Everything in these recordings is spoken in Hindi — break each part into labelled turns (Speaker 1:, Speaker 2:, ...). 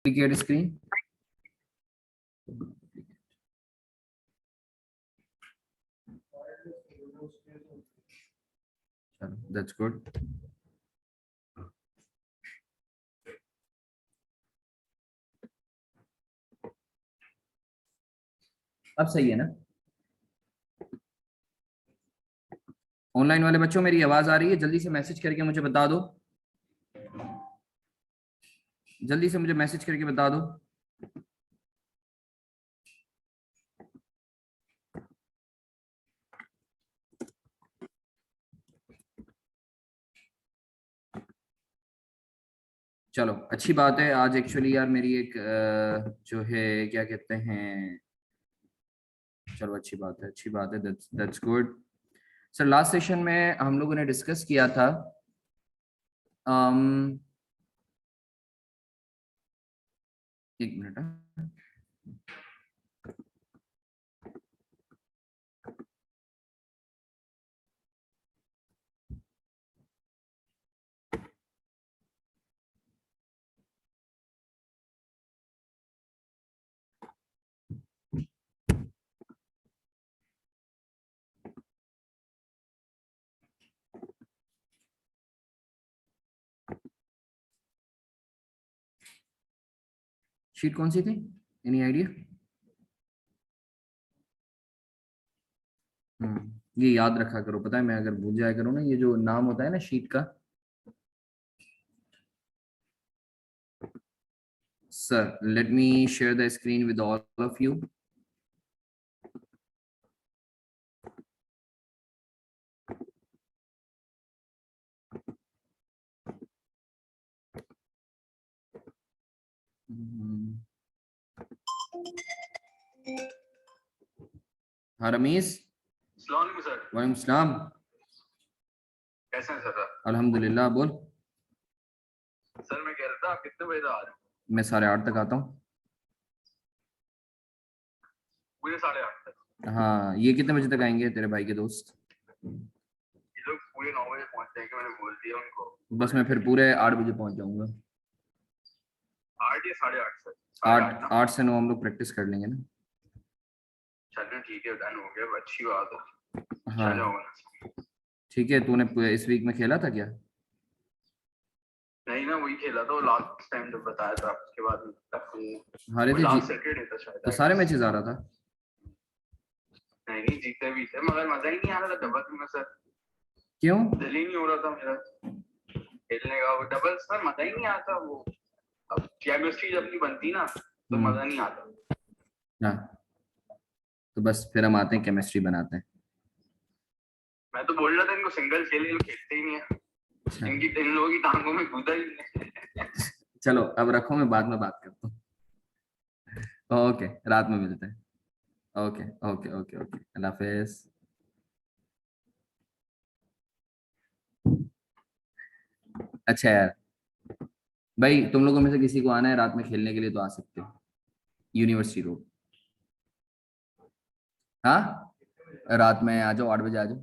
Speaker 1: duplicate screen. That's good. अब सही है ना? ऑनलाइन वाले बच्चों मेरी आवाज आ रही है? जल्दी से मैसेज करके मुझे बता दो। जल्दी से मुझे मैसेज करके बता दो। चलो अच्छी बात है। आज एक्चुअली यार मेरी एक जो है क्या कहते हैं, चलो अच्छी बात है, अच्छी बात है। That's good. Sir last session में हम लोगों ने डिस्कस किया था एक मिनट। शीट कौन सी थी? Any idea? ये याद रखा करो। पता है मैं अगर भूल जाया करूँ ना, ये जो नाम होता है ना शीट का। Sir let me share the screen with all of you. हाँ रमीज।
Speaker 2: सर।
Speaker 1: वालेकुम सलाम।
Speaker 2: कैसे हैं सर?
Speaker 1: अल्हम्दुलिल्लाह। बोल।
Speaker 2: सर मैं कह रहा था आप कितने बजे आ रहे हैं?
Speaker 1: मैं 8:30 तक आता हूँ।
Speaker 2: पूरे 8:30 तक?
Speaker 1: हाँ, ये कितने बजे तक आएंगे तेरे भाई के दोस्त?
Speaker 2: ये लोग पूरे 9 बजे पहुंच जाएंगे, मैंने बोल दिया उनको।
Speaker 1: बस मैं फिर पूरे 8 बजे पहुंच जाऊंगा।
Speaker 2: 8 या 8:30 सर?
Speaker 1: 8 से 9 हम लोग प्रैक्टिस कर लेंगे ना।
Speaker 2: चलो ठीक है, डन हो गया, अच्छी बात है।
Speaker 1: हाँ
Speaker 2: चलो
Speaker 1: ठीक है। तूने इस वीक में खेला था क्या?
Speaker 2: नहीं ना, वही खेला था लास्ट टाइम जब बताया था, उसके बाद
Speaker 1: हारे थे?
Speaker 2: लास्ट सैटरडे था शायद।
Speaker 1: तो सारे मैचेस आ रहा था?
Speaker 2: नहीं नहीं, जीते भी थे मगर मजा ही नहीं आ रहा था डबल में सर।
Speaker 1: क्यों?
Speaker 2: दिल ही नहीं हो रहा था मेरा खेलने का। वो डबल्स में मजा ही नहीं आता। वो अब केमिस्ट्री जब नहीं बनती ना तो मजा नहीं आता।
Speaker 1: हाँ तो बस फिर हम आते हैं, केमिस्ट्री बनाते हैं।
Speaker 2: मैं तो बोल रहा था इनको सिंगल खेले, लोग खेलते ही नहीं है। इनकी इन लोगों की टांगों में घुसा ही नहीं।
Speaker 1: चलो अब रखो, मैं बाद में बात करता हूँ। ओके, रात में मिलते हैं। ओके ओके ओके ओके, अल्लाह हाफिज। अच्छा यार भाई, तुम लोगों में से किसी को आना है रात में खेलने के लिए तो आ सकते हो, यूनिवर्सिटी रोड। हाँ रात में आ जाओ, 8 बजे आ जाओ।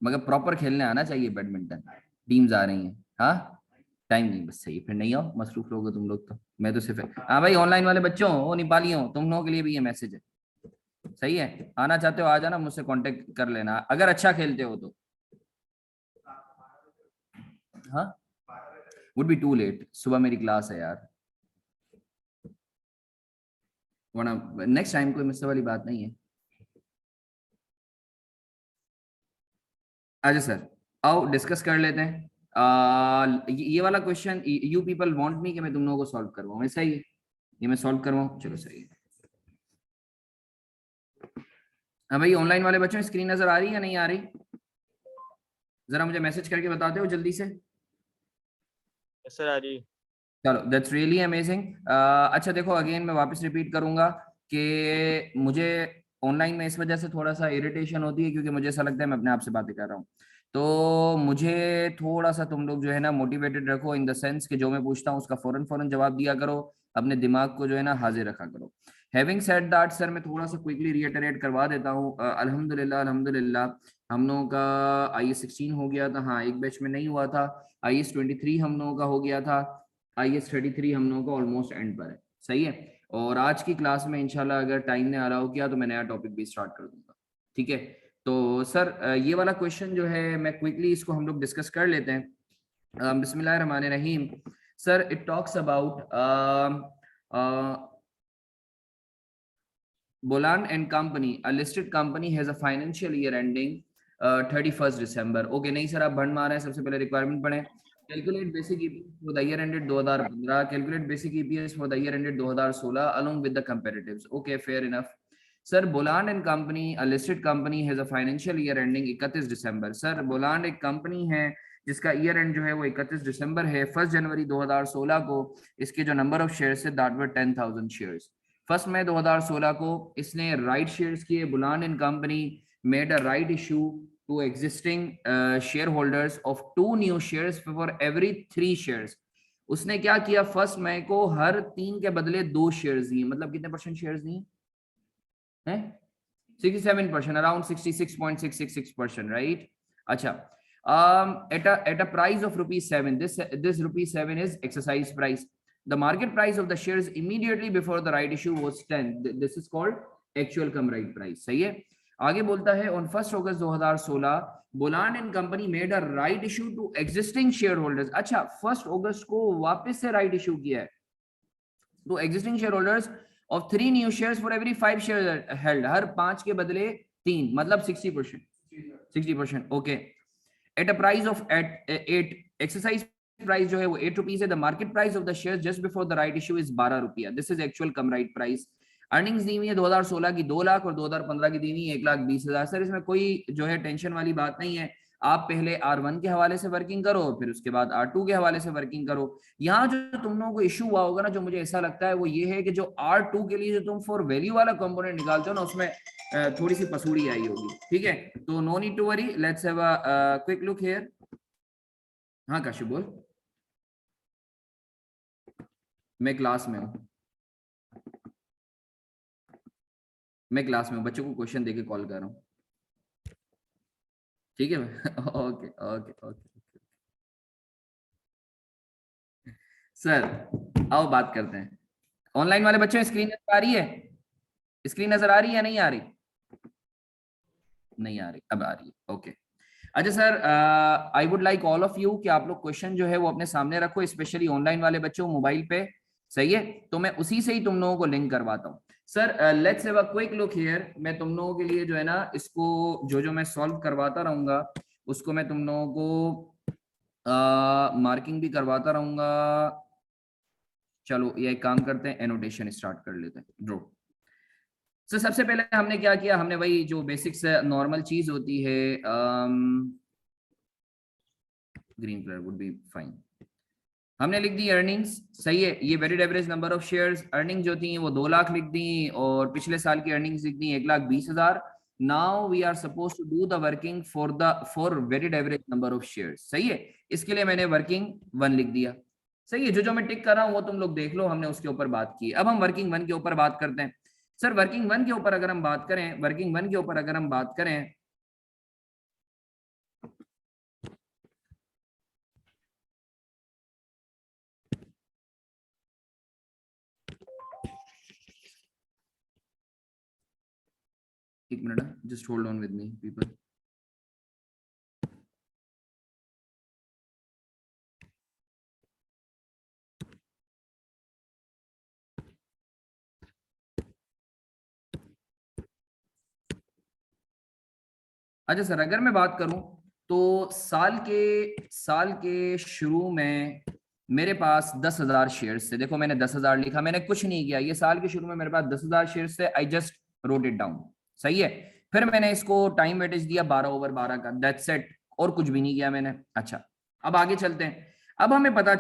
Speaker 1: मगर प्रॉपर खेलने आना चाहिए बैडमिंटन। टीम्स आ रही हैं। हाँ टाइम नहीं, बस सही। फिर नहीं आओ, मसरूफ लोग हो तुम लोग तो। मैं तो सिर्फ हाँ भाई, ऑनलाइन वाले बच्चों हो, नेपाली हो, तुम लोगों के लिए भी ये मैसेज है। सही है, आना चाहते हो आ जाना, मुझसे कांटेक्ट कर लेना अगर अच्छा खेलते हो तो। हाँ वुड बी टू लेट, सुबह मेरी क्लास है यार, वरना नेक्स्ट टाइम कोई मुझसे वाली बात नहीं है। अच्छा सर आओ डिस्कस कर लेते हैं। ये वाला question you people want me कि मैं तुम लोगों को सॉल्व करवाऊं, ऐसा ही है? ये मैं सॉल्व करवाऊं? चलो सही है। हाँ भाई ऑनलाइन वाले बच्चों, स्क्रीन नजर आ रही है या नहीं आ रही? जरा मुझे मैसेज करके बताते हो जल्दी से।
Speaker 3: सर आ रही।
Speaker 1: चलो दैट्स रियली अमेजिंग। अच्छा देखो, अगेन मैं वापस रिपीट करूंगा कि मुझे ऑनलाइन में इस वजह से थोड़ा सा इरिटेशन होती है क्योंकि मुझे ऐसा लगता है मैं अपने आप से बातें कर रहा हूँ। तो मुझे थोड़ा सा तुम लोग जो है ना मोटिवेटेड रखो, इन द सेंस कि जो मैं पूछता हूँ उसका फौरन फौरन जवाब दिया करो, अपने दिमाग को जो है ना हाजिर रखा करो। हैविंग सेड दैट सर, मैं थोड़ा सा क्विकली रिएटरेट करवा देता हूँ। अल्हम्दुलिल्लाह अल्हम्दुलिल्लाह हम लोगों का IS 16 हो गया था। हाँ एक बैच में नहीं हुआ था। IS 23 हम लोगों का हो गया था। IS-33 हम लोगों का ऑलमोस्ट एंड पर है, सही है। और आज की क्लास में इंशाल्लाह अगर टाइम ने अलाउ किया तो मैं नया टॉपिक भी स्टार्ट कर दूंगा, ठीक है। तो सर ये वाला क्वेश्चन जो है मैं क्विकली इसको हम लोग डिस्कस कर लेते हैं। बिस्मिल्लाहिर्रहमानिर्रहीम। Sir it talks about Bolan and Company, a listed company, has a financial year ending 31st December. Okay, नहीं सर आप भंड मार रहे हैं, सबसे पहले रिक्वायरमेंट पढ़ें। Calculate basic EPS for the year ended 2015. Calculate basic EPS for the year ended 2016 along with the comparatives. Okay, fair enough. Sir Bolan and company, a listed company, has a financial year ending 31 December. Sir Bolan एक कंपनी है जिसका ईयर एंड जो है वो 31 दिसंबर है। 1 जनवरी 2016 को इसके जो नंबर ऑफ शेयर्स है दैट वर 10,000 शेयर्स। 1 मई 2016 को इसने राइट शेयर्स किए। बुलान and company made a right issue to existing share holders of 2 new shares for every 3 shares. उसने क्या किया, 1 मई को हर 3 के बदले 2 शेयर्स दिए। मतलब कितने परसेंट शेयर्स दिए हैं? 67%, अराउंड 66.666%, राइट। अच्छा, at a price of ₹7, this ₹7 is exercise price. The market price of the shares immediately before the right issue was 10. This is called actual cum right price, सही है। आगे बोलता है on 1 अगस्त 2016 Bolan and company made a right issue to existing share holders. अच्छा, 1 अगस्त को वापस से राइट इशू किया है to existing share holders of 3 new shares for every 5 shares held, हर 5 के बदले 3, मतलब 60%, okay. At a price of 8, exercise price जो है वो ₹8 है। The market price of the shares just before the right issue is ₹12। This is actual cum right price. Earnings दी हुई है 2016 की 2 लाख और 2015 की दी हुई 1,20,000। सर इसमें कोई जो है टेंशन वाली बात नहीं है। आप पहले R1 के हवाले से वर्किंग करो, फिर उसके बाद R2 के हवाले से वर्किंग करो। यहाँ जो तुम लोगों को इशू हुआ होगा ना, जो मुझे ऐसा लगता है वो ये है कि जो R2 के लिए जो तुम फॉर वैल्यू वाला कंपोनेंट निकालते हो ना, उसमें थोड़ी सी पसूड़ी आई होगी, ठीक है। तो no need to worry, let's have a quick look here. हाँ काशिफ बोल। मैं क्लास में हूँ, बच्चों को क्वेश्चन देके कॉल कर रहा हूँ, ठीक है। ओके ओके ओके सर, आओ बात करते हैं। ऑनलाइन वाले बच्चों स्क्रीन नजर आ रही है? स्क्रीन नजर आ रही है या नहीं आ रही? नहीं आ रही, अब आ रही है, ओके। अच्छा sir, I would like all of you कि आप लोग क्वेश्चन जो है वो अपने सामने रखो, स्पेशली ऑनलाइन वाले बच्चों मोबाइल पे, सही है। तो मैं उसी से ही तुम लोगों को लिंक करवाता हूँ। Sir let's have a quick look here. मैं तुम लोगों के लिए जो है ना इसको जो मैं सॉल्व करवाता रहूंगा उसको मैं तुम लोगों को मार्किंग भी करवाता रहूंगा। चलो ये एक काम करते हैं, एनोटेशन स्टार्ट कर लेते हैं, ड्रॉ। तो सबसे पहले हमने क्या किया, हमने वही जो बेसिक्स नॉर्मल चीज होती है, green colour would be fine. हमने लिख दी अर्निंग्स, सही है। ये weighted average number of shares, earning जो थी वो 2 लाख लिख दी और पिछले साल की अर्निंग्स लिख दी 1,20,000। Now we are suppose to do the working for weighted average number of shares, सही है। इसके लिए मैंने वर्किंग 1 लिख दिया, सही है। जो मैं टिक कर रहा हूँ वो तुम लोग देख लो, हमने उसके ऊपर बात की। अब हम वर्किंग 1 के ऊपर बात करते हैं। सर वर्किंग 1 के ऊपर अगर हम बात करें, एक minute, just hold on with me people. अच्छा सर, अगर मैं बात करूं तो साल के शुरू में मेरे पास 10,000 शेयर्स थे। देखो मैंने 10,000 लिखा, मैंने कुछ नहीं किया। ये साल के शुरू में मेरे पास 10,000 शेयर्स थे, I just wrote it down, सही है। फिर मैंने इसको टाइम वेटेज दिया 12/12 का, दैट्स इट, और कुछ भी नहीं किया मैंने। अच्छा, अब आगे चलते हैं। अब हमें पता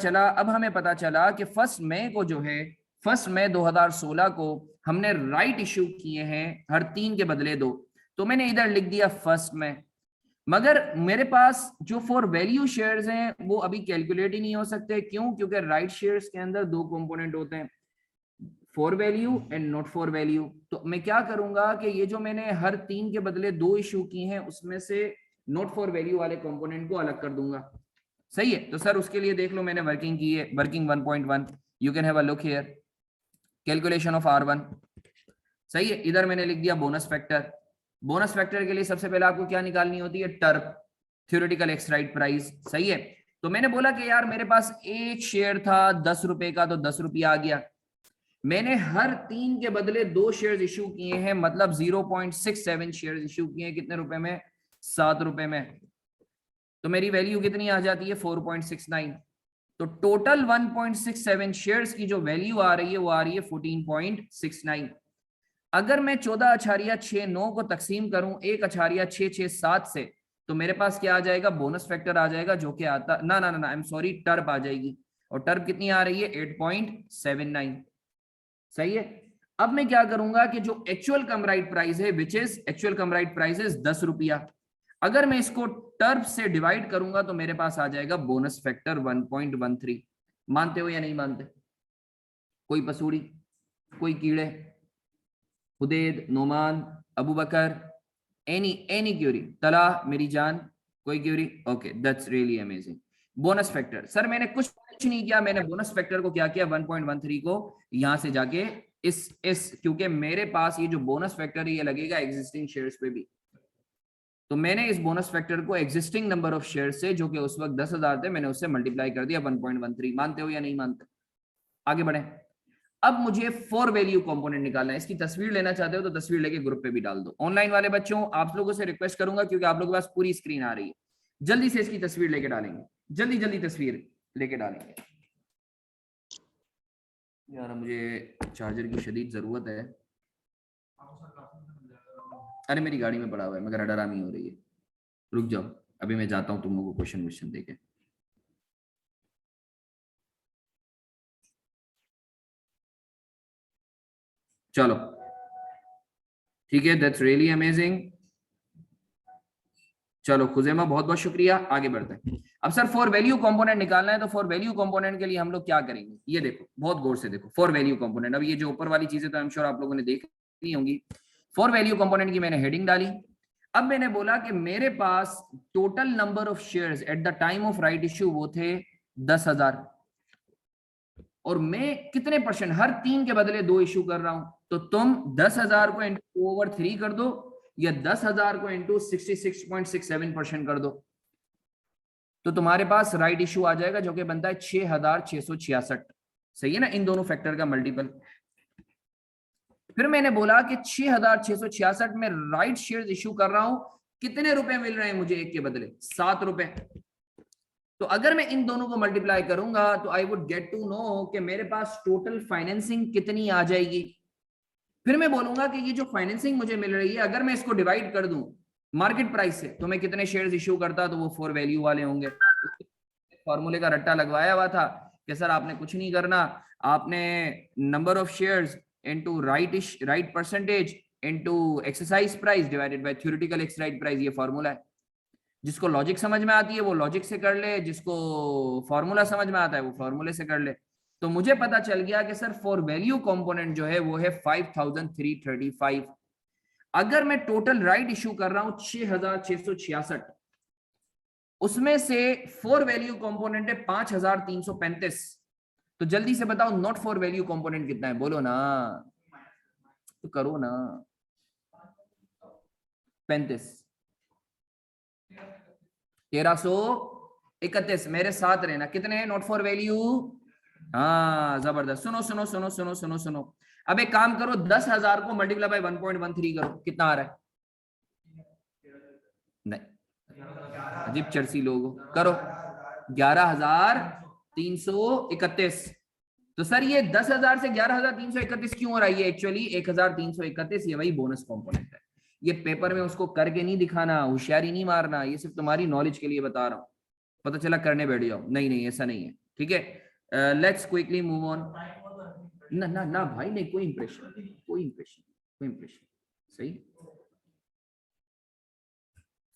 Speaker 1: चला कि 1 मई को जो है 1 मई 2016 को हमने राइट इश्यू किए हैं हर 3 के बदले 2। तो मैंने इधर लिख दिया 1 मई, मगर मेरे पास जो फॉर वैल्यू शेयर्स हैं वो अभी कैलकुलेट ही नहीं हो सकते। क्यों? क्योंकि राइट शेयर्स के अंदर 2 कंपोनेंट होते हैं, for value and not for value. तो मैं क्या करूंगा कि ये जो मैंने हर 3 के बदले 2 इशू किए हैं उसमें से नॉट फॉर वैल्यू वाले कंपोनेंट को अलग कर दूंगा, सही है। तो सर उसके लिए देख लो मैंने वर्किंग की है, working 1.1, you can have a look here, calculation of R1। सही है, इधर मैंने लिख दिया बोनस फैक्टर। बोनस फैक्टर के लिए सबसे पहले आपको क्या निकालनी होती है, टर्प, थ्योरेटिकल एक्स राइट प्राइस। सही है, तो मैंने बोला कि यार मेरे पास एक शेयर था 10 रुपए का, तो 10 रुपया आ गया। मैंने हर 3 के बदले 2 शेयर्स इश्यू किए हैं, मतलब 0.67 शेयर्स इश्यू किए हैं, कितने रुपए में, 7 रुपए में। तो मेरी वैल्यू कितनी आ जाती है, 4.69। तो टोटल 1.67 शेयर्स की जो वैल्यू आ रही है वो आ रही है 14.69। अगर मैं 14.69 को तकसीम करूं 1.667 से, तो मेरे पास क्या आ जाएगा, बोनस फैक्टर आ जाएगा, जो कि आता ना ना ना आई एम सॉरी, टर्प आ जाएगी। और टर्प कितनी आ रही है, 8.79। सही है। अब मैं क्या करूंगा कि जो एक्चुअल कम राइट प्राइस है, which is actual cum right price is 10 रुपया, अगर मैं इसको टर्प से डिवाइड करूंगा तो मेरे पास आ जाएगा बोनस फैक्टर 1.13। मानते हो या नहीं मानते? कोई पसूड़ी, कोई कीड़े, हुदैद, नोमान, अबू बकर, एनी क्यूरी, तला मेरी जान, कोई query? Okay, that's really amazing. Bonus factor, sir मैंने कुछ नहीं किया, मैंने बोनस फैक्टर को क्या किया, 1.13 को यहां से जाके इस क्योंकि मेरे पास ये जो बोनस फैक्टर है ये लगेगा एग्जिस्टिंग शेयर्स पे भी, तो मैंने इस बोनस फैक्टर को एग्जिस्टिंग नंबर ऑफ शेयर से, जो कि उस वक्त 10,000 थे, मैंने उससे मल्टीप्लाई कर दिया 1.13। मानते हो या नहीं मानते? आगे बढ़े। अब मुझे 4 वैल्यू कंपोनेंट निकालना है। इसकी तस्वीर लेना चाहते हो तो तस्वीर लेके ग्रुप पे भी डाल दो। ऑनलाइन वाले बच्चों, आप लोगों से रिक्वेस्ट करूंगा, क्योंकि आप लोगों के पास पूरी स्क्रीन आ रही है, जल्दी से इसकी तस्वीर लेके डालेंगे, जल्दी जल्दी तस्वीर लेके डालेंगे। यार मुझे चार्जर की शदीद जरूरत है। अरे मेरी गाड़ी में पड़ा हुआ है, मगर हडरामी हो रही है। रुक जाओ, अभी मैं जाता हूँ तुम लोगों को क्वेश्चन देके। चलो ठीक है, दैट्स रियली अमेजिंग। चलो खुजैमा, बहुत बहुत शुक्रिया। आगे बढ़ते हैं। अब सर फॉर वैल्यू कंपोनेंट निकालना है, तो फॉर वैल्यू कंपोनेंट के लिए हम लोग क्या करेंगे, ये देखो बहुत गौर से देखो। फॉर वैल्यू कंपोनेंट, अब ये जो ऊपर वाली चीजें तो आई एम श्योर आप लोगों ने देखी होंगी। फॉर वैल्यू कंपोनेंट की मैंने हेडिंग डाली। अब मैंने बोला कि मेरे पास total number of shares at the time of right issue वो थे 10,000, और मैं कितने परसेंट, हर 3 के बदले 2 इश्यू कर रहा हूं, तो तुम 10,000 को इंटू ओवर 3 कर दो, या 10,000 को इंटू 66.67% कर दो, तो तुम्हारे पास राइट इश्यू आ जाएगा, जो कि बनता है 6,666। सही है ना, इन दोनों फैक्टर का मल्टीपल। फिर मैंने बोला कि 6,666 में राइट शेयर्स इश्यू कर रहा हूं, कितने रुपए मिल रहे हैं मुझे एक के बदले, 7 रुपए। तो अगर मैं इन दोनों को मल्टीप्लाई करूंगा तो I would get to know कि मेरे पास टोटल फाइनेंसिंग कितनी आ जाएगी। फिर मैं बोलूंगा कि ये जो फाइनेंसिंग मुझे मिल रही है, अगर मैं इसको डिवाइड कर दूं मार्केट प्राइस से, तो मैं कितने शेयर्स इश्यू करता, तो वो 4 वैल्यू वाले होंगे। फॉर्मूले का रट्टा लगवाया हुआ था कि सर आपने कुछ नहीं करना, आपने number of shares into right percentage into exercise price divided by theoretical x right price, ये फॉर्मूला है। जिसको लॉजिक समझ में आती है वो लॉजिक से कर ले, जिसको फॉर्मूला समझ में आता है वो फॉर्मूले से कर ले। तो मुझे पता चल गया कि सर फॉर वैल्यू कंपोनेंट जो है वो है 5,335। अगर मैं टोटल राइट इश्यू कर रहा हूं 6,666, उसमें से फॉर वैल्यू कंपोनेंट है 5,335, तो जल्दी से बताओ नॉट फॉर वैल्यू कंपोनेंट कितना है, बोलो ना, तो करो ना। 35, 1,331, मेरे साथ रहना, कितने हैं नॉट फॉर वैल्यू? हाँ जबरदस्त। सुनो सुनो सुनो सुनो सुनो सुनो, अब एक काम करो, 10,000 को मल्टीप्लाई बाय 1.13 करो, कितना आ रहा है? नहीं, अजीब चरसी लोग हो। करो, 11,331। तो सर ये 10,000 से 11,331 क्यों हो रहा है? ये एक्चुअली 1,331, ये वही बोनस कंपोनेंट है। ये पेपर में उसको करके नहीं दिखाना, होशियारी नहीं मारना, ये सिर्फ तुम्हारी नॉलेज के लिए बता रहा हूँ। पता चला करने बैठ जाओ, नहीं नहीं ऐसा नहीं है, ठीक है। Let's quickly move on. ना ना ना भाई नहीं, कोई इंप्रेशन, कोई इंप्रेशन, कोई इंप्रेशन। सही,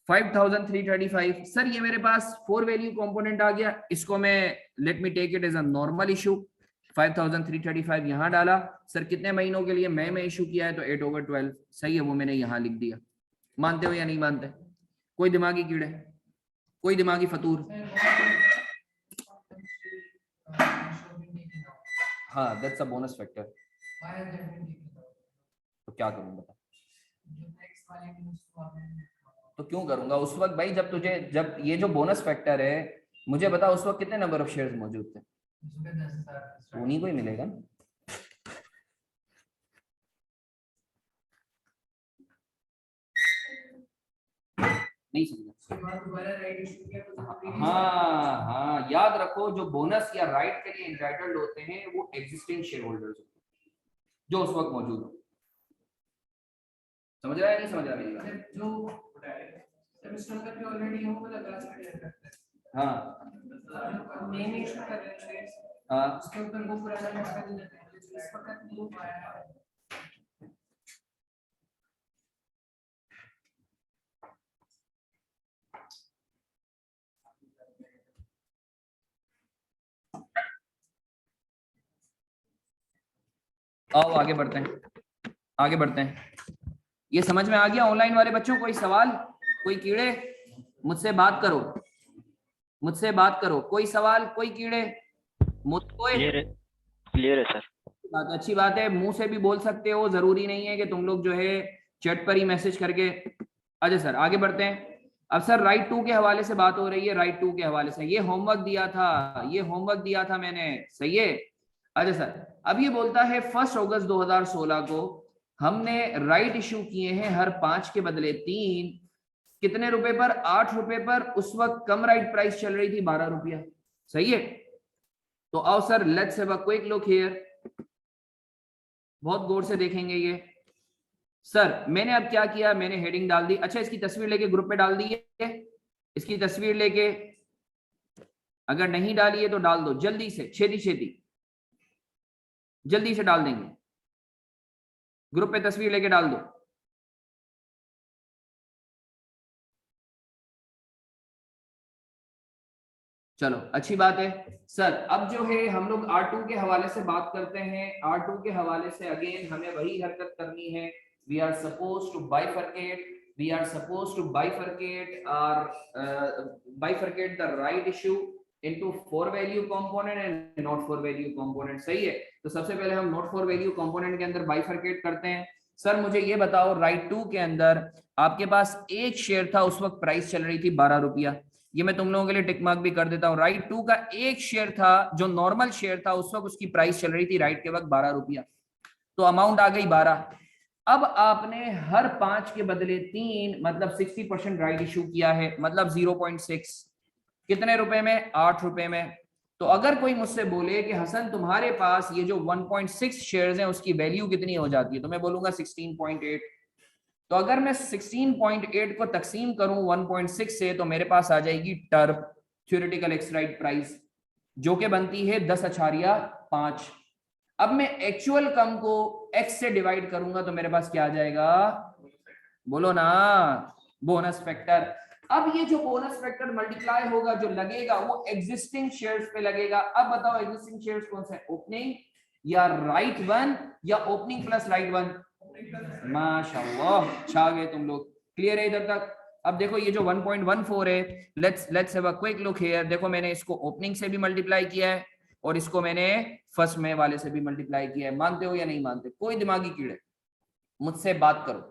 Speaker 1: 5,335। सर ये मेरे पास 4 वैल्यू कंपोनेंट आ गया, इसको मैं let me take it as a normal issue. 5,335 यहां डाला। सर कितने महीनों के लिए मैं इशू किया है, तो 8/12। सही है, वो मैंने यहां लिख दिया। मानते हो या नहीं मानते? कोई दिमागी कीड़े, कोई दिमागी फतूर? हाँ दैट्स अ बोनस फैक्टर। तो क्या करूं बता? तो क्यों करूंगा उस वक्त भाई, जब तुझे, जब ये जो बोनस फैक्टर है, मुझे बता उस वक्त कितने नंबर ऑफ शेयर्स मौजूद थे? उन्हीं को ही मिलेगा ना। नहीं समझा? हाँ हाँ, याद रखो जो बोनस या राइट के लिए एंटाइटल्ड होते हैं वो एग्जिस्टिंग शेयर होल्डर्स होते हैं जो उस वक्त मौजूद हो। समझ रहा है नहीं समझ रहा मेरी बात? जो सेमेस्टर तक ऑलरेडी हम वाला क्लास में क्लियर करते हैं। हाँ मेन इशू कर रहे हैं। हाँ उसके ऊपर वो पूरा करना कर देते हैं, इस वक्त नहीं हो पाया है। आओ आगे बढ़ते हैं, आगे बढ़ते हैं। ये समझ में आ गया ऑनलाइन वाले बच्चों? कोई सवाल, कोई कीड़े? मुझसे बात करो, मुझसे बात करो। कोई सवाल, कोई कीड़े?
Speaker 3: क्लियर है सर।
Speaker 1: बात अच्छी बात है, मुंह से भी बोल सकते हो, जरूरी नहीं है कि तुम लोग जो है चैट पर ही मैसेज करके। अच्छा सर आगे बढ़ते हैं। अब सर राइट टू के हवाले से बात हो रही है, राइट टू के हवाले से ये होमवर्क दिया था, ये होमवर्क दिया था मैंने, सही है? अच्छा सर अब ये बोलता है 1 अगस्त 2016 को हमने राइट इशू किए हैं हर 5 के बदले 3। कितने रुपए पर? 8 रुपए पर। उस वक्त कम राइट प्राइस चल रही थी 12 रुपया, सही है? तो आओ sir let's have a quick look here, बहुत गौर से देखेंगे ये। सर मैंने अब क्या किया, मैंने हेडिंग डाल दी। अच्छा इसकी तस्वीर लेके ग्रुप पे डाल दी है, इसकी तस्वीर लेके, अगर नहीं डाली है तो डाल दो जल्दी से, छेती छेती जल्दी से डाल देंगे, ग्रुप पे तस्वीर लेके डाल दो। चलो अच्छी बात है। सर अब जो है हम लोग R2 के हवाले से बात करते हैं। R2 के हवाले से अगेन हमें वही हरकत करनी है। We are suppose to bifurcate, we are suppose to bifurcate the right issue into for value component and not for value component, सही है? तो सबसे पहले हम नॉट फॉर वैल्यू कंपोनेंट के अंदर बाइफरकेट करते हैं। सर मुझे ये बताओ राइट टू के अंदर आपके पास एक शेयर था, उस वक्त प्राइस चल रही थी 12 रुपया। ये मैं तुम लोगों के लिए टिक मार्क भी कर देता हूं। राइट टू का एक शेयर था जो नॉर्मल शेयर था, उस वक्त उसकी प्राइस चल रही थी राइट के वक्त 12 रुपया, तो अमाउंट आ गई 12। अब आपने हर 5 के बदले 3 मतलब 60% राइट इशू किया है, मतलब 0.6 कितने रुपए में? 8 रुपए में। तो अगर कोई मुझसे बोले कि हसन तुम्हारे पास ये जो 1.6 शेयर्स हैं उसकी वैल्यू कितनी हो जाती है, तो मैं बोलूंगा 16.8। तो अगर मैं 16.8 को तकसीम करूं 1.6 से तो मेरे पास आ जाएगी टर्ब, थ्योरेटिकल एक्स राइट प्राइस, जो कि बनती है 10.5। अब मैं एक्चुअल कम को x से डिवाइड करूंगा तो मेरे पास क्या आ जाएगा? बोलो ना, बोनस फैक्टर। अब ये जो बोनस फैक्टर मल्टीप्लाई होगा, जो लगेगा वो एग्जिस्टिंग शेयर्स पे लगेगा। अब बताओ एग्जिस्टिंग शेयर्स कौन सा है? ओपनिंग या राइट वन या ओपनिंग प्लस राइट वन? माशाल्लाह छा गए तुम लोग। क्लियर है इधर तक? अब देखो ये जो 1.14 है, let's have a quick look here. देखो मैंने इसको ओपनिंग से भी मल्टीप्लाई किया है और इसको मैंने फर्स्ट में वाले से भी मल्टीप्लाई किया है। मानते हो या नहीं मानते? कोई दिमागी कीड़े? मुझसे बात करो,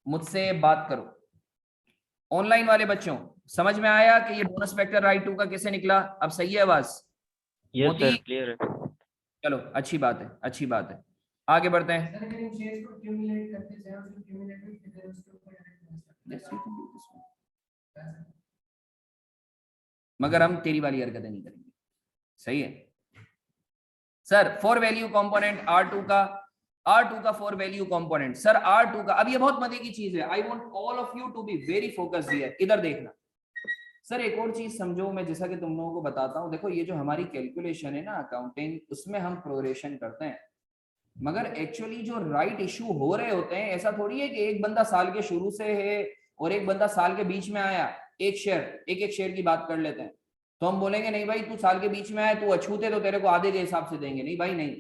Speaker 1: मुझसे बात करो। ऑनलाइन वाले बच्चों समझ में आया कि ये बोनस फैक्टर राइट टू का कैसे निकला? अब सही है आवाज?
Speaker 3: यस सर क्लियर है।
Speaker 1: चलो अच्छी बात है, अच्छी बात है। आगे बढ़ते हैं। मगर हम तेरी वाली हरकतें नहीं करेंगे, सही है? Sir for value component R2 का for value component. Sir R2 का, अब ये बहुत मजे की चीज है। I want all of you to be very focused here, इधर देखना। सर एक और चीज समझो, मैं जैसा कि तुम लोगों को बताता हूँ। देखो ये जो हमारी कैलकुलेशन है ना अकाउंटिंग, उसमें हम प्रोरेशन करते हैं, मगर एक्चुअली जो राइट इशू हो रहे होते हैं, ऐसा थोड़ी है कि एक बंदा साल के शुरू से है और एक बंदा साल के बीच में आया। एक शेयर की बात कर लेते हैं, तो हम बोलेंगे नहीं भाई तू साल के बीच में आया, तू अछूते तो तेरे को आधे के हिसाब से देंगे। नहीं भाई नहीं,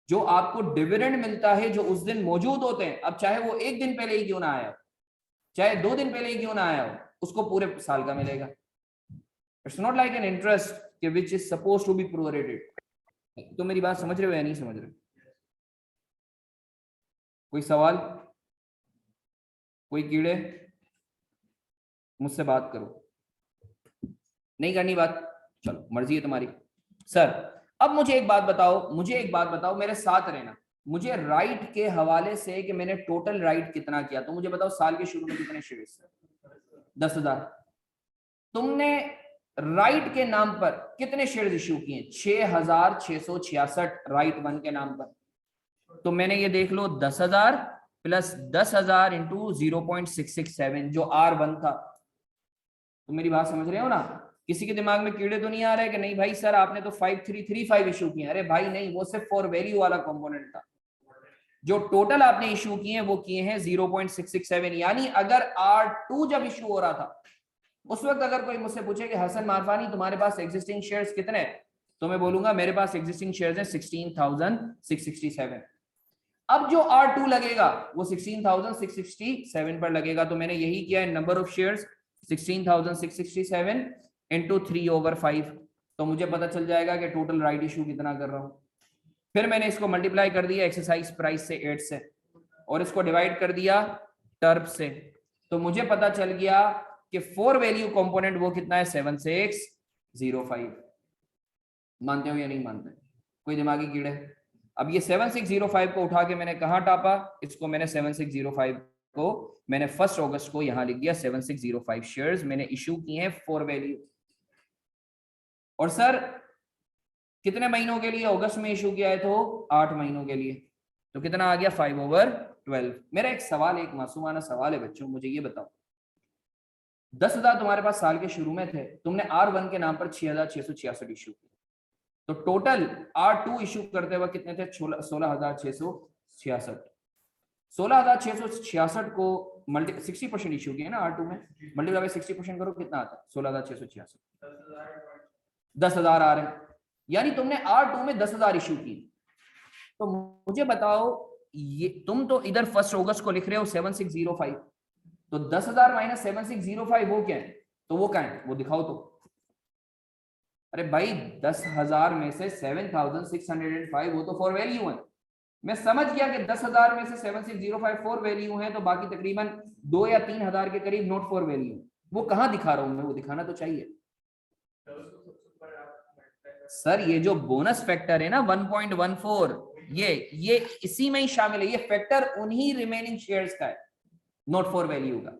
Speaker 1: जो आपको डिविडेंड मिलता है जो उस दिन मौजूद होते हैं, अब चाहे वो एक दिन पहले ही क्यों ना आया हो, चाहे 2 दिन पहले ही क्यों ना आया हो, उसको पूरे साल का मिलेगा। It's not like an interest which is suppose to be prorated, तो मेरी बात समझ रहे हो या नहीं समझ रहे? कोई सवाल? कोई कीड़े? मुझसे बात करो। नहीं करनी बात? चलो मर्जी है तुम्हारी। सर अब मुझे एक बात बताओ, मेरे साथ रहना। मुझे राइट के हवाले से कि मैंने टोटल राइट कितना किया, तो मुझे बताओ साल के शुरू में कितने शेयर्स? 10,000। तुमने राइट के नाम पर कितने शेयर्स इश्यू किए? 6,666 राइट वन के नाम पर। तो मैंने ये देख लो 10,000 प्लस 10,000 इंटू 0.667 जो R1 था। तो मेरी बात समझ रहे हो ना? किसी के दिमाग में कीड़े तो नहीं आ रहे कि नहीं भाई सर आपने तो 5335 इशू किए? अरे भाई नहीं, वो सिर्फ फॉर वैल्यू वाला कंपोनेंट था। जो टोटल आपने इशू किए वो किए हैं 0.667। यानी अगर R2 जब इशू हो रहा था उस वक्त अगर कोई मुझसे पूछे कि हसन मारफानी तुम्हारे पास एग्जिस्टिंग शेयर्स कितने, तो मैं बोलूंगा मेरे पास एग्जिस्टिंग शेयर्स हैं 16,667। अब जो R2 लगेगा वो 16,667 पर लगेगा। तो मैंने यही किया है, नंबर ऑफ शेयर्स 16,667 इंटू 3/5। तो मुझे पता चल जाएगा कि टोटल राइट इशू कितना कर रहा हूं। फिर मैंने इसको मल्टीप्लाई कर दिया एक्सरसाइज प्राइस से 8 से, और इसको डिवाइड कर दिया टर्ब से। तो मुझे पता चल गया कि फॉर वैल्यू कंपोनेंट वो कितना है? 7605। मानते हो या नहीं मानते? कोई दिमागी कीड़े? अब ये 7605 को उठा के मैंने कहां टापा? इसको मैंने 7605 को मैंने 1 अगस्त को यहां लिख दिया। 7605 शेयर्स मैंने इशू किए हैं फॉर वैल्यू। और सर कितने महीनों के लिए अगस्त में इशू किया है? तो 8 महीनों के लिए। तो कितना आ गया? 5/12। मेरा एक सवाल, एक मासूमाना सवाल है बच्चों, मुझे ये बताओ 10,000 तुम्हारे पास साल के शुरू में थे, तुमने R1 के नाम पर 6,666 इशू किए, तो टोटल R2 इशू करते वक्त कितने थे? 16,666। 16,666 को 60% इशू किए ना R2 में, मल्टीप्लाई बाय 60% करो कितना आता है? 16,666। 10,000 आ रहे हैं, यानी तुमने R2 में 10,000 इशू किए। तो मुझे बताओ ये तुम तो इधर 1 अगस्त को लिख रहे हो 7605, तो 10,000 माइनस 7605 वो क्या है? तो वो क्या है वो दिखाओ तो। अरे भाई 10,000 में से 7,605 वो तो फॉर वैल्यू है। मैं समझ गया कि 10,000 में से 7605 फॉर वैल्यू है, तो बाकी तकरीबन 2 या 3,000 के करीब नॉट फॉर वैल्यू। वो कहां दिखा रहा हूं मैं? वो दिखाना तो चाहिए सर। ये जो बोनस फैक्टर है ना 1.14, ये इसी में ही शामिल है। ये फैक्टर उन्हीं रिमेनिंग शेयर्स का है, नॉट फॉर वैल्यू का।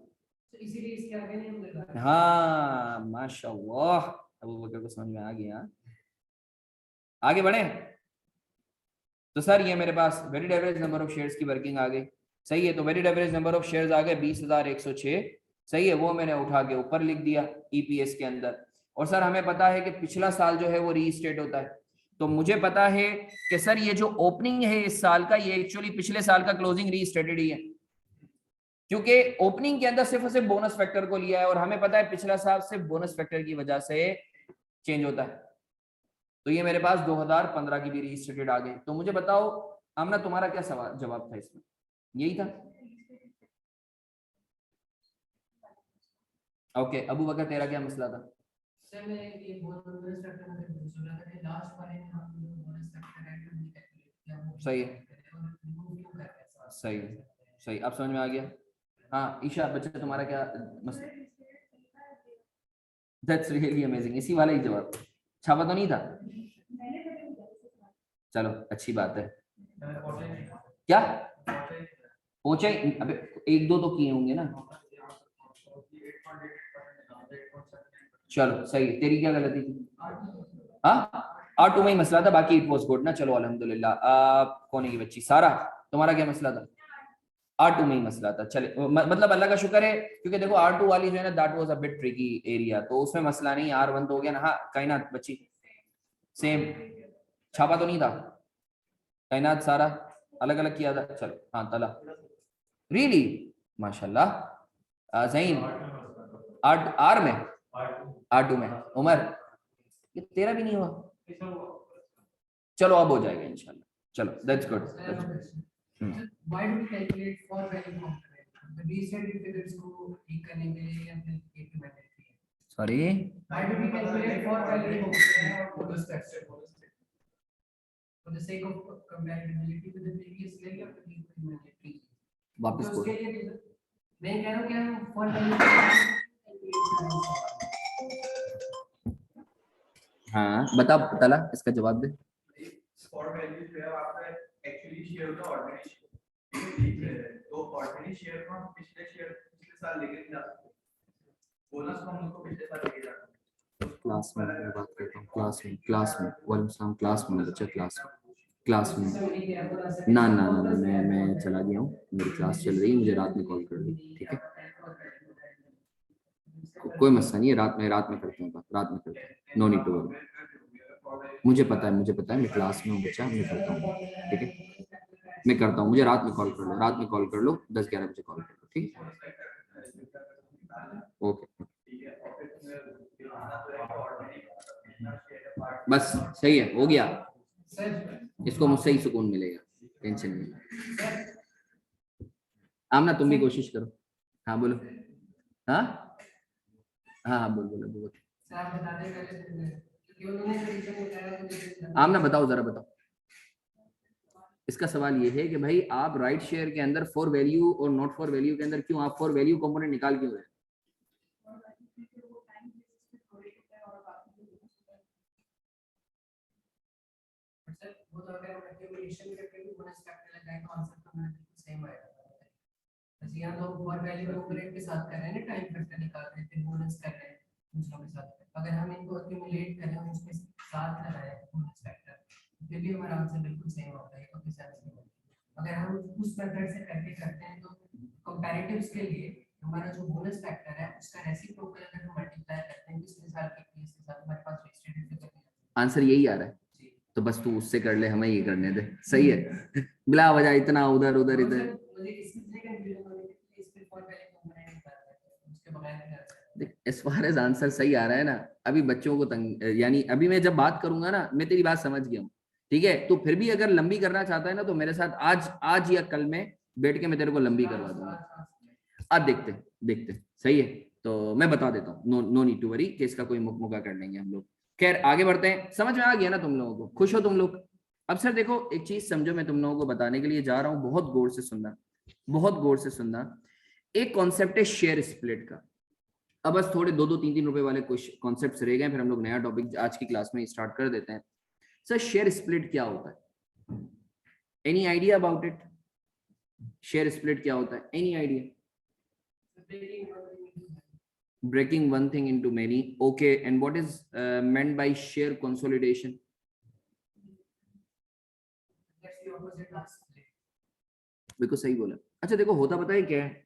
Speaker 1: इसीलिए इसके आगे नहीं लिखा। हाँ माशाअल्लाह, अबू बकर को समझ में आ गया। आगे बढ़े। तो सर ये मेरे पास weighted average number of shares की वर्किंग आ गई, सही है। तो weighted average number of shares आ गए 20,106, सही है। वो मैंने उठा के ऊपर लिख दिया ईपीएस के अंदर। और सर हमें पता है कि पिछला साल जो है वो रीस्टेट होता है, तो मुझे पता है कि सर ये जो ओपनिंग है इस साल का, ये एक्चुअली पिछले साल का क्लोजिंग रीस्टेटेड ही है, क्योंकि ओपनिंग के अंदर सिर्फ और सिर्फ बोनस फैक्टर को लिया है, और हमें पता है पिछला साल सिर्फ बोनस फैक्टर की वजह से चेंज होता है। तो ये मेरे पास 2015 की भी रीस्टेटेड आ गई। तो मुझे बताओ आमना तुम्हारा क्या सवाल जवाब था इसमें? यही था। ओके अबू बकर तेरा क्या मसला था?
Speaker 4: सर मैं ये बोनस फैक्टर में सोचा था कि लास्ट वाले में हम लोग बोनस फैक्टर ऐड करने कैलकुलेट किया वो
Speaker 1: सही है, सही है, सही। अब समझ में आ गया। हाँ ईशा बच्चा तुम्हारा क्या मसला? दैट्स रियली अमेजिंग, इसी वाला ही जवाब। छापा तो नहीं था? चलो अच्छी बात है। क्या पहुंचे? अबे 1-2 तो किए होंगे ना। चलो सही है। तेरी क्या गलती थी? हाँ R2 में ही मसला था, बाकी इट वाज गुड ना। चलो अल्हम्दुलिल्लाह। कौन है की बच्ची? सारा, तुम्हारा क्या मसला था? R2 में ही मसला था। चले मतलब अल्लाह का शुक्र है, क्योंकि देखो R2 वाली जो है ना that was a bit tricky area, तो उसमें मसला नहीं। R1 तो हो गया ना। हाँ कायनात बच्ची सेम, छापा तो नहीं था? कायनात सारा अलग अलग किया था। चलो हाँ तला रियली माशाल्लाह। ज़हीन आर में R2 में। उमर ये तेरा भी नहीं हुआ? चलो अब हो जाएगा इंशाल्लाह। चलो that's good.
Speaker 4: Why do we calculate for value component? The restated figures को ठीक करने के लिए या फिर एक मेथड है?
Speaker 1: Sorry
Speaker 4: Why do we calculate for value component? for the sake of compatibility with the previous layer of the mandatory
Speaker 1: वापस
Speaker 4: तो
Speaker 1: बोल।
Speaker 4: उसके लिए मैं कह रहा हूं कि हम for value
Speaker 1: हाँ बता तला, इसका जवाब दे।
Speaker 5: फॉर वैल्यू जो है आपका एक्चुअली शेयर होता है ऑर्डिनरी शेयर, तो ऑर्डिनरी शेयर को हम पिछले साल लेके नहीं जा सकते, बोनस को हम लोग को पिछले साल लेके जाते हैं।
Speaker 1: क्लास में मैं बात करता हूँ, क्लास में वालेकुम सलाम, क्लास में बच्चा, क्लास में ना ना ना ना मैं चला गया हूँ, मेरी क्लास चल रही है, मुझे रात में कॉल कर लो, ठीक है? कोई मसला नहीं है, रात में करते हैं बात, रात में करते हैं, नो नीड टू वरी। मुझे पता है मैं क्लास में हूँ बच्चा, मैं करता हूँ, ठीक है? मैं करता हूँ, मुझे रात में कॉल कर लो, 10-11 बजे कॉल कर लो, ठीक है? ओके बस सही है, हो गया, इसको मुझसे ही सुकून मिलेगा, टेंशन नहीं। आमना तुम भी कोशिश करो। हाँ बोलो। हाँ हाँ बोलो।
Speaker 4: सर आप बता दें पहले क्योंकि उन्होंने कंडीशन बताया तो
Speaker 1: आमना बताओ, जरा बताओ। इसका सवाल ये है कि भाई आप राइट शेयर के अंदर फॉर वैल्यू और नॉट फॉर वैल्यू के अंदर क्यों आप फॉर वैल्यू कंपोनेंट निकाल क्यों रहे?
Speaker 4: सर वो तो अगर हम एक्यूमुलेशन करके भी बोनस फैक्टर लगाएं तो आंसर तो हमारा बिल्कुल सेम आएगा। बस यहाँ तो हम फॉर वैल्यू कंपोनेंट के साथ कर रहे हैं ना, टाइम फैक्टर निकाल रहे हैं, फिर बोनस कर रहे हैं दूसरों के साथ। अगर हम इनको एक्यूमुलेट करें और उसके साथ लगाएं बोनस फैक्टर फिर भी हमारा आंसर बिल्कुल सेम होता है, तो किस आंसर होगा। अगर हम उस मेथड से करके करते हैं तो कंपैरेटिव्स के लिए हमारा जो बोनस फैक्टर है उसका रेसिप्रोकल अगर हम मल्टीप्लाई करते हैं पिछले साल के केस के साथ हमारे पास रेस्टेटेड फिगर नहीं आता।
Speaker 1: आंसर यही आ रहा है तो बस तू उससे कर ले, हमें ये करने दे, सही है? बिला वजह इतना उधर उधर इधर।
Speaker 4: मुझे इसलिए कंफ्यूजन हो रही है कि इस पे फॉर वैल्यू कंपोनेंट निकाल रहे हैं उसके बगैर नहीं कर सकते।
Speaker 1: देख as far as आंसर सही आ रहा है ना, अभी बच्चों को तंग, यानी अभी मैं जब बात करूंगा ना, मैं तेरी बात समझ गया हूँ, ठीक है? तो फिर भी अगर लंबी करना चाहता है ना तो मेरे साथ आज या कल में बैठ के मैं तेरे को लंबी करवा दूंगा। अब देखते सही है, तो मैं बता देता हूँ, नो नीड टू वरी कि इसका कोई मुक्का कर लेंगे हम लोग। खैर आगे बढ़ते हैं, समझ में आ गया ना तुम लोगों को? खुश हो तुम लोग? अब सर देखो एक चीज समझो, मैं तुम लोगों को बताने के लिए जा रहा हूँ, बहुत गौर से सुनना। एक कॉन्सेप्ट है शेयर स्प्लिट का। अब बस थोड़े 2-3 रुपए वाले कॉन्सेप्ट्स रह गए, फिर हम लोग नया टॉपिक आज की क्लास में स्टार्ट कर देते हैं। सर शेयर स्प्लिट क्या होता है? Any idea about it? Share split क्या होता है? Any idea? Breaking one thing into many. Okay, and what is meant by share consolidation? बिल्कुल सही बोला। अच्छा देखो होता पता है क्या है,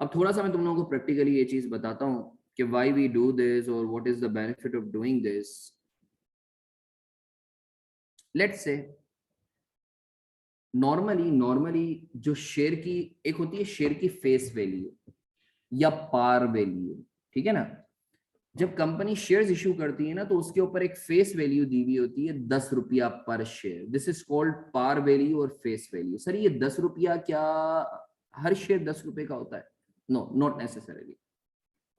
Speaker 1: अब थोड़ा सा मैं तुम लोगों को प्रैक्टिकली ये चीज बताता हूँ कि why we do this or what is the benefit of doing this. Let's say normally जो शेयर की एक होती है, शेयर की फेस वैल्यू या पार वैल्यू, ठीक है ना? जब कंपनी शेयर्स इश्यू करती है ना तो उसके ऊपर एक फेस वैल्यू दी हुई होती है 10 रुपया पर share. This is called par value और फेस वैल्यू। सर ये 10 रुपया क्या हर शेयर 10 रुपए का होता है? No, not necessarily.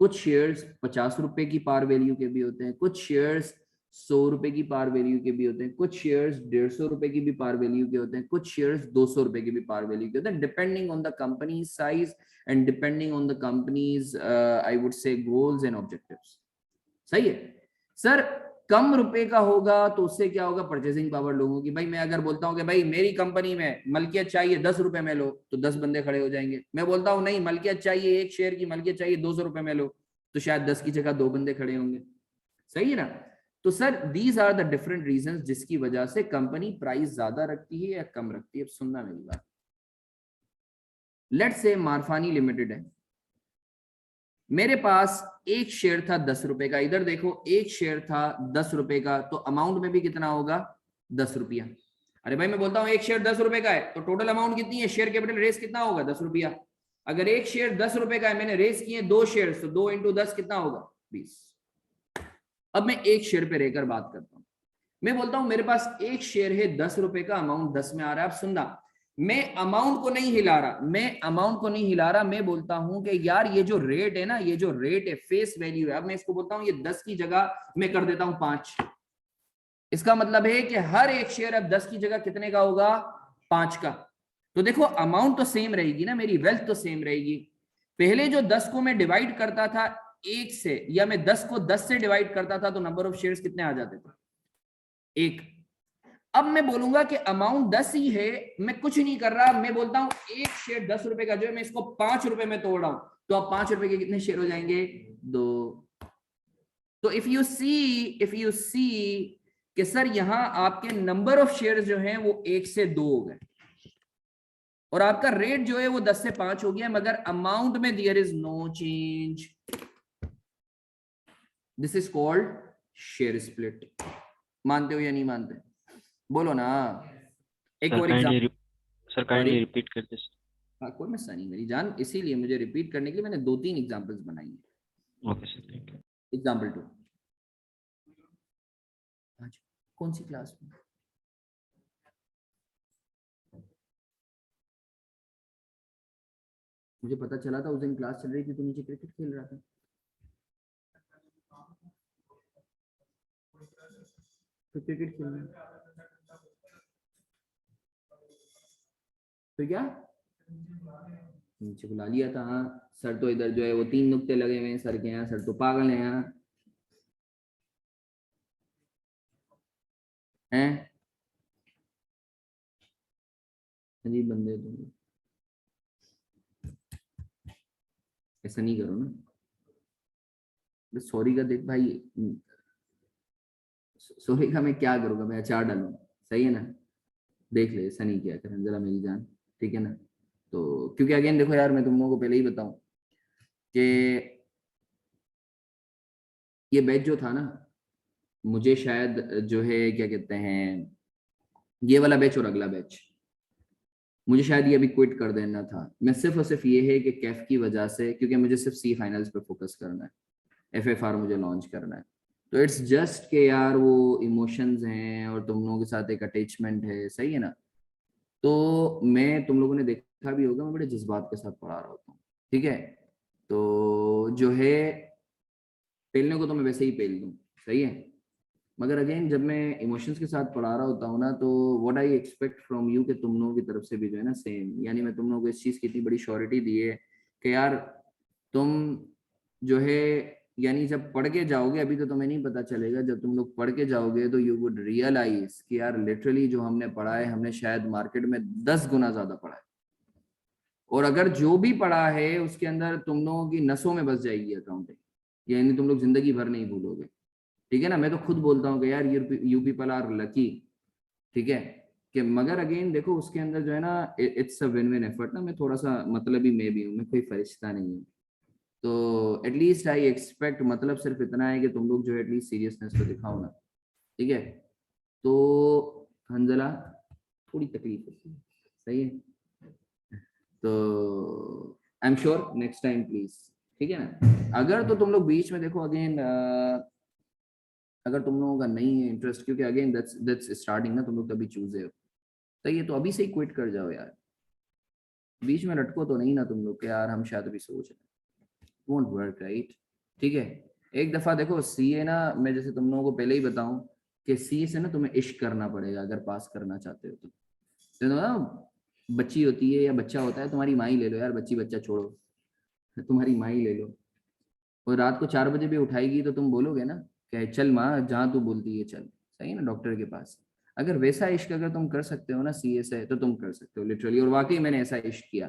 Speaker 1: कुछ शेयर्स 50 रुपए की पार वैल्यू के भी होते हैं, कुछ शेयर्स 100 रुपए की पार वैल्यू के भी होते हैं, कुछ शेयर्स 150 रुपए की भी पार वैल्यू के होते हैं, कुछ शेयर्स 200 रुपए की भी पार वैल्यू के होते हैं, depending on the company size and depending on the companies I would say goals and objectives. सही है सर? कम रुपए का होगा तो उससे क्या होगा, परचेसिंग पावर लोगों की। भाई मैं अगर बोलता हूँ कि भाई मेरी कंपनी में मलकियत चाहिए 10 रुपए में लो, तो 10 बंदे खड़े हो जाएंगे। मैं बोलता हूँ नहीं मलकियत चाहिए, एक शेयर की मलकियत चाहिए 200 रुपए में लो, तो शायद 10 की जगह 2 बंदे खड़े होंगे। सही है ना? तो sir these are the different reasons जिसकी वजह से कंपनी प्राइस ज्यादा रखती है या कम रखती है। अब सुनना मेरी बात। लेट्स से मारफानी लिमिटेड है, मेरे पास एक शेयर था 10 रुपए का। इधर देखो एक शेयर था 10 रुपए का, तो अमाउंट में भी कितना होगा? 10 रुपया। अरे भाई मैं बोलता हूं एक शेयर 10 रुपए का है तो टोटल अमाउंट कितनी है? शेयर कैपिटल रेस कितना होगा? 10 रुपया। अगर एक शेयर 10 रुपए का है, मैंने रेस किए 2 शेयर, तो 2 × 10 कितना होगा? 20। अब मैं एक शेयर पे रहकर बात करता हूं। मैं बोलता हूं मेरे पास एक शेयर है 10 रुपए का, अमाउंट 10 में आ रहा है। अब सुनना, मैं अमाउंट को नहीं हिला रहा, मैं बोलता हूं कि यार ये जो रेट है ना, ये जो रेट है फेस वैल्यू है, अब मैं इसको बोलता हूं ये 10 की जगह मैं कर देता हूं 5। इसका मतलब है कि हर एक शेयर अब 10 की जगह कितने का होगा, 5 का। तो देखो अमाउंट तो सेम रहेगी ना, मेरी वेल्थ तो सेम रहेगी। पहले जो 10 को मैं डिवाइड करता था 1 से, या मैं 10 को 10 से डिवाइड करता था, तो नंबर ऑफ शेयर्स कितने आ जाते थे, 1। अब मैं बोलूंगा कि अमाउंट 10 ही है, मैं कुछ नहीं कर रहा, मैं बोलता हूं एक शेयर 10 रुपए का जो है, मैं इसको 5 रुपए में तोड़ रहा हूं, तो अब 5 रुपए के कितने शेयर हो जाएंगे, 2। तो इफ यू सी कि सर यहां आपके नंबर ऑफ शेयर जो हैं वो 1 से 2 हो गए, और आपका रेट जो है वो 10 से 5 हो गया, मगर अमाउंट में there is no change. This is called share split. मानते हो या नहीं मानते, बोलो ना। एक और एग्जांपल
Speaker 3: सर काइंडली रिपीट कर दीजिए।
Speaker 1: हाँ, कोई मसला नहीं मेरी जान, इसीलिए मुझे रिपीट करने के लिए मैंने 2-3 एग्जांपल्स बनाई हैं।
Speaker 3: Okay sir, thank you.
Speaker 1: Example 2, कौन सी क्लास में, मुझे पता चला था उस दिन क्लास चल रही थी तो नीचे क्रिकेट खेल रहा था। तो क्रिकेट खेल रहा है तो क्या, नीचे बुला लिया था। हाँ सर, तो इधर जो है वो 3 नुक्ते लगे हुए हैं सर के यहाँ, सर तो पागल है यहाँ हैं, अजीब बंदे तुम, ऐसा नहीं करो ना। सॉरी का देख भाई, सॉरी का मैं क्या करूँगा, मैं अचार डालूंगा, सही है ना, देख ले, ऐसा नहीं किया कर जरा मेरी जान, ठीक है ना। तो क्योंकि अगेन देखो यार, मैं तुम लोगों को पहले ही बताऊं कि ये बैच जो था ना, मुझे शायद जो है क्या कहते हैं, ये वाला बैच और अगला बैच, मुझे शायद ये अभी क्विट कर देना था। मैं सिर्फ और सिर्फ ये है कि कैफ की वजह से, क्योंकि मुझे सिर्फ सी फाइनल्स पे फोकस करना है, एफएफआर मुझे लॉन्च करना है। तो इट्स जस्ट के यार वो इमोशंस हैं और तुम लोगों के साथ एक अटैचमेंट है, सही है ना। तो मैं, तुम लोगों ने देखा भी होगा, मैं बड़े जज्बात के साथ पढ़ा रहा होता हूँ, ठीक है। तो जो है पेलने को तो मैं वैसे ही पेल दूँ, सही है, मगर अगेन जब मैं इमोशंस के साथ पढ़ा रहा होता हूँ ना, तो what I expect from you कि तुम लोगों की तरफ से भी जो है ना सेम, यानी मैं तुम लोगों को इस चीज़ की इतनी बड़ी श्योरिटी दी है कि यार तुम जो है, यानी जब पढ़ के जाओगे, अभी तो तुम्हें नहीं पता चलेगा, जब तुम लोग पढ़ के जाओगे तो यू वुड रियलाइज कि यार लिटरली जो हमने पढ़ा है, हमने शायद मार्केट में 10 गुना ज्यादा पढ़ा है, और अगर जो भी पढ़ा है उसके अंदर तुम लोगों की नसों में बस जाएगी अकाउंटिंग, यानी तुम लोग जिंदगी भर नहीं भूलोगे, ठीक है ना। मैं तो खुद बोलता हूँ कि यार यू पीपल आर लकी, ठीक है, कि मगर अगेन देखो उसके अंदर जो है ना, it's a win win effort ना। मैं थोड़ा सा मतलबी मैं भी हूँ, मैं कोई फरिश्ता नहीं हूँ, तो एटलीस्ट आई एक्सपेक्ट, मतलब सिर्फ इतना है कि तुम लोग जो है एटलीस्ट सीरियसनेस तो दिखाओ ना, ठीक है। तो हंजला थोड़ी तकलीफ होती है, सही है, तो I am sure next time please, ठीक है ना। अगर तो तुम लोग बीच में देखो अगेन, अगर तुम लोगों का नहीं है इंटरेस्ट, क्योंकि अगेन दैट्स स्टार्टिंग ना, तुम लोग तभी चूजे हो, तो ये तो अभी से ही क्विट कर जाओ यार, बीच में लटको तो नहीं ना तुम लोग के यार, हम शायद अभी सोच रहे, वोंट वर्क राइट, ठीक है। एक दफा देखो सीए ना, मैं जैसे तुम लोगों को पहले ही बताऊं कि सीए से ना तुम्हें इश्क करना पड़ेगा अगर पास करना चाहते हो तो ना, बच्ची होती है या बच्चा होता है, तुम्हारी माँ ही ले लो यार, बच्ची बच्चा छोड़ो, तुम्हारी माँ ही ले लो, और रात को 4 बजे भी उठाएगी तो तुम बोलोगे ना कि चल माँ जहाँ तू बोलती है चल, सही है ना, डॉक्टर के पास। अगर वैसा इश्क अगर तुम कर सकते हो ना सीए से, तो तुम कर सकते हो लिटरली, और वाकई मैंने ऐसा इश्क किया,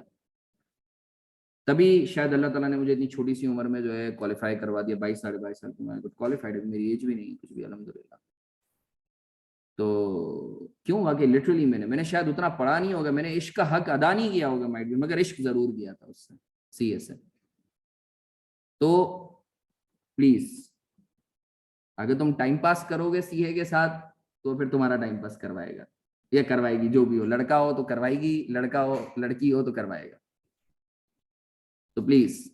Speaker 1: तभी शायद अल्लाह ताला ने मुझे इतनी छोटी सी उम्र में जो है क्वालिफाई करवा दिया, 22 साढ़े 22 साल की उम्र में क्वालिफाइड है, मेरी एज भी नहीं कुछ भी अल्हम्दुलिल्लाह। तो क्यों, वाकई लिटरली मैंने शायद उतना पढ़ा नहीं होगा, मैंने इश्क का हक अदा नहीं किया होगा माइट भी, मगर इश्क जरूर किया था उससे, सीए से। तो प्लीज अगर तुम टाइम पास करोगे सीए के साथ, तो फिर तुम्हारा टाइम पास करवाएगा या करवाएगी, जो भी हो, लड़का हो तो करवाएगी, लड़का हो लड़की हो तो करवाएगा, तो प्लीज,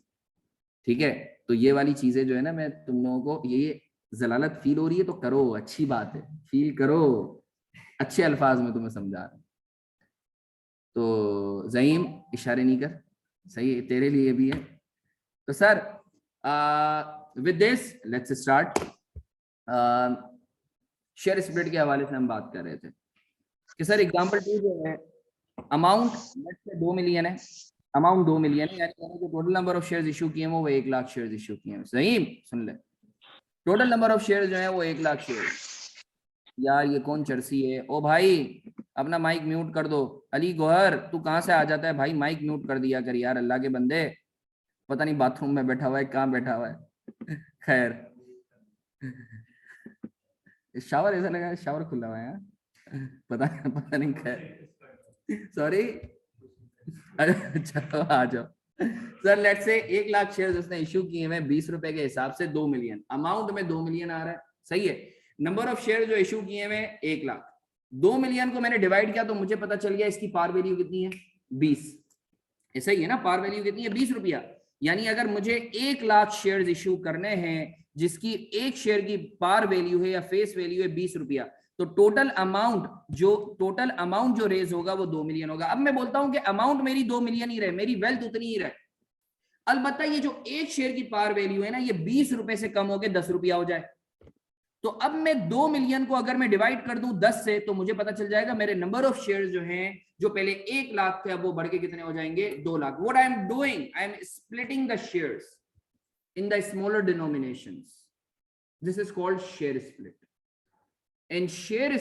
Speaker 1: ठीक है। तो ये वाली चीजें जो है ना, मैं तुम लोगों को, ये जलालत फील हो रही है तो करो, अच्छी बात है, फील करो, अच्छे अल्फाज में तुम्हें समझा रहा हूं। तो जहीम इशारे नहीं कर, सही है, तेरे लिए भी है। तो sir with this let's start. Share split के हवाले से हम बात कर रहे थे कि सर एग्जांपल 2 जो है, अमाउंट लेट्स से 2 मिलियन है, अमाउंट 2 मिलियन है, यानी मैंने जो total number of shares issue किए हैं वो 1 लाख शेयर्स इशू किए हैं। सही सुन ले, टोटल नंबर ऑफ शेयर्स जो है वो 1 लाख शेयर। यार ये कौन चर्सी है? ओ भाई अपना माइक म्यूट कर दो। अली गोहर तू कहाँ से आ जाता है भाई? माइक म्यूट कर दिया कर यार, अल्लाह के बंदे। पता नहीं बाथरूम में बैठा हुआ है, कहाँ बैठा हुआ है। खैर शावर ऐसा लगा है शावर खुला हुआ है यार। पता नहीं। खैर सॉरी। चलो आ जाओ सर। लेट से 1 लाख शेयर्स उसने इशू किए हैं 20 रुपए के हिसाब से 2 मिलियन, अमाउंट में 2 मिलियन आ रहा है। सही है। नंबर ऑफ शेयर जो इशू किए हैं 1 लाख, 2 मिलियन को मैंने डिवाइड किया तो मुझे पता चल गया इसकी पार वैल्यू कितनी है 20। ऐसा ही है ना, पार वैल्यू कितनी है 20 रुपया। यानी अगर मुझे 1 लाख शेयर्स इशू करने हैं जिसकी एक शेयर की पार वैल्यू है या फेस वैल्यू है 20 रुपया, तो टोटल अमाउंट जो रेज होगा वो 2 मिलियन होगा। अब मैं बोलता हूं कि अमाउंट मेरी 2 मिलियन ही रहे, मेरी वेल्थ उतनी ही रहे, अलबत्ता ये जो एक शेयर की पार वैल्यू है ना ये 20 रुपए से कम होकर 10 रुपया हो जाए। तो अब मैं 2 मिलियन को अगर मैं डिवाइड कर दूं 10 से तो मुझे पता चल जाएगा मेरे नंबर ऑफ शेयर्स जो हैं, जो पहले 1 लाख थे अब वो बढ़ के कितने हो जाएंगे 2 lakh. What I am doing, I am splitting the shares in the smaller denominations. This is called share split. In share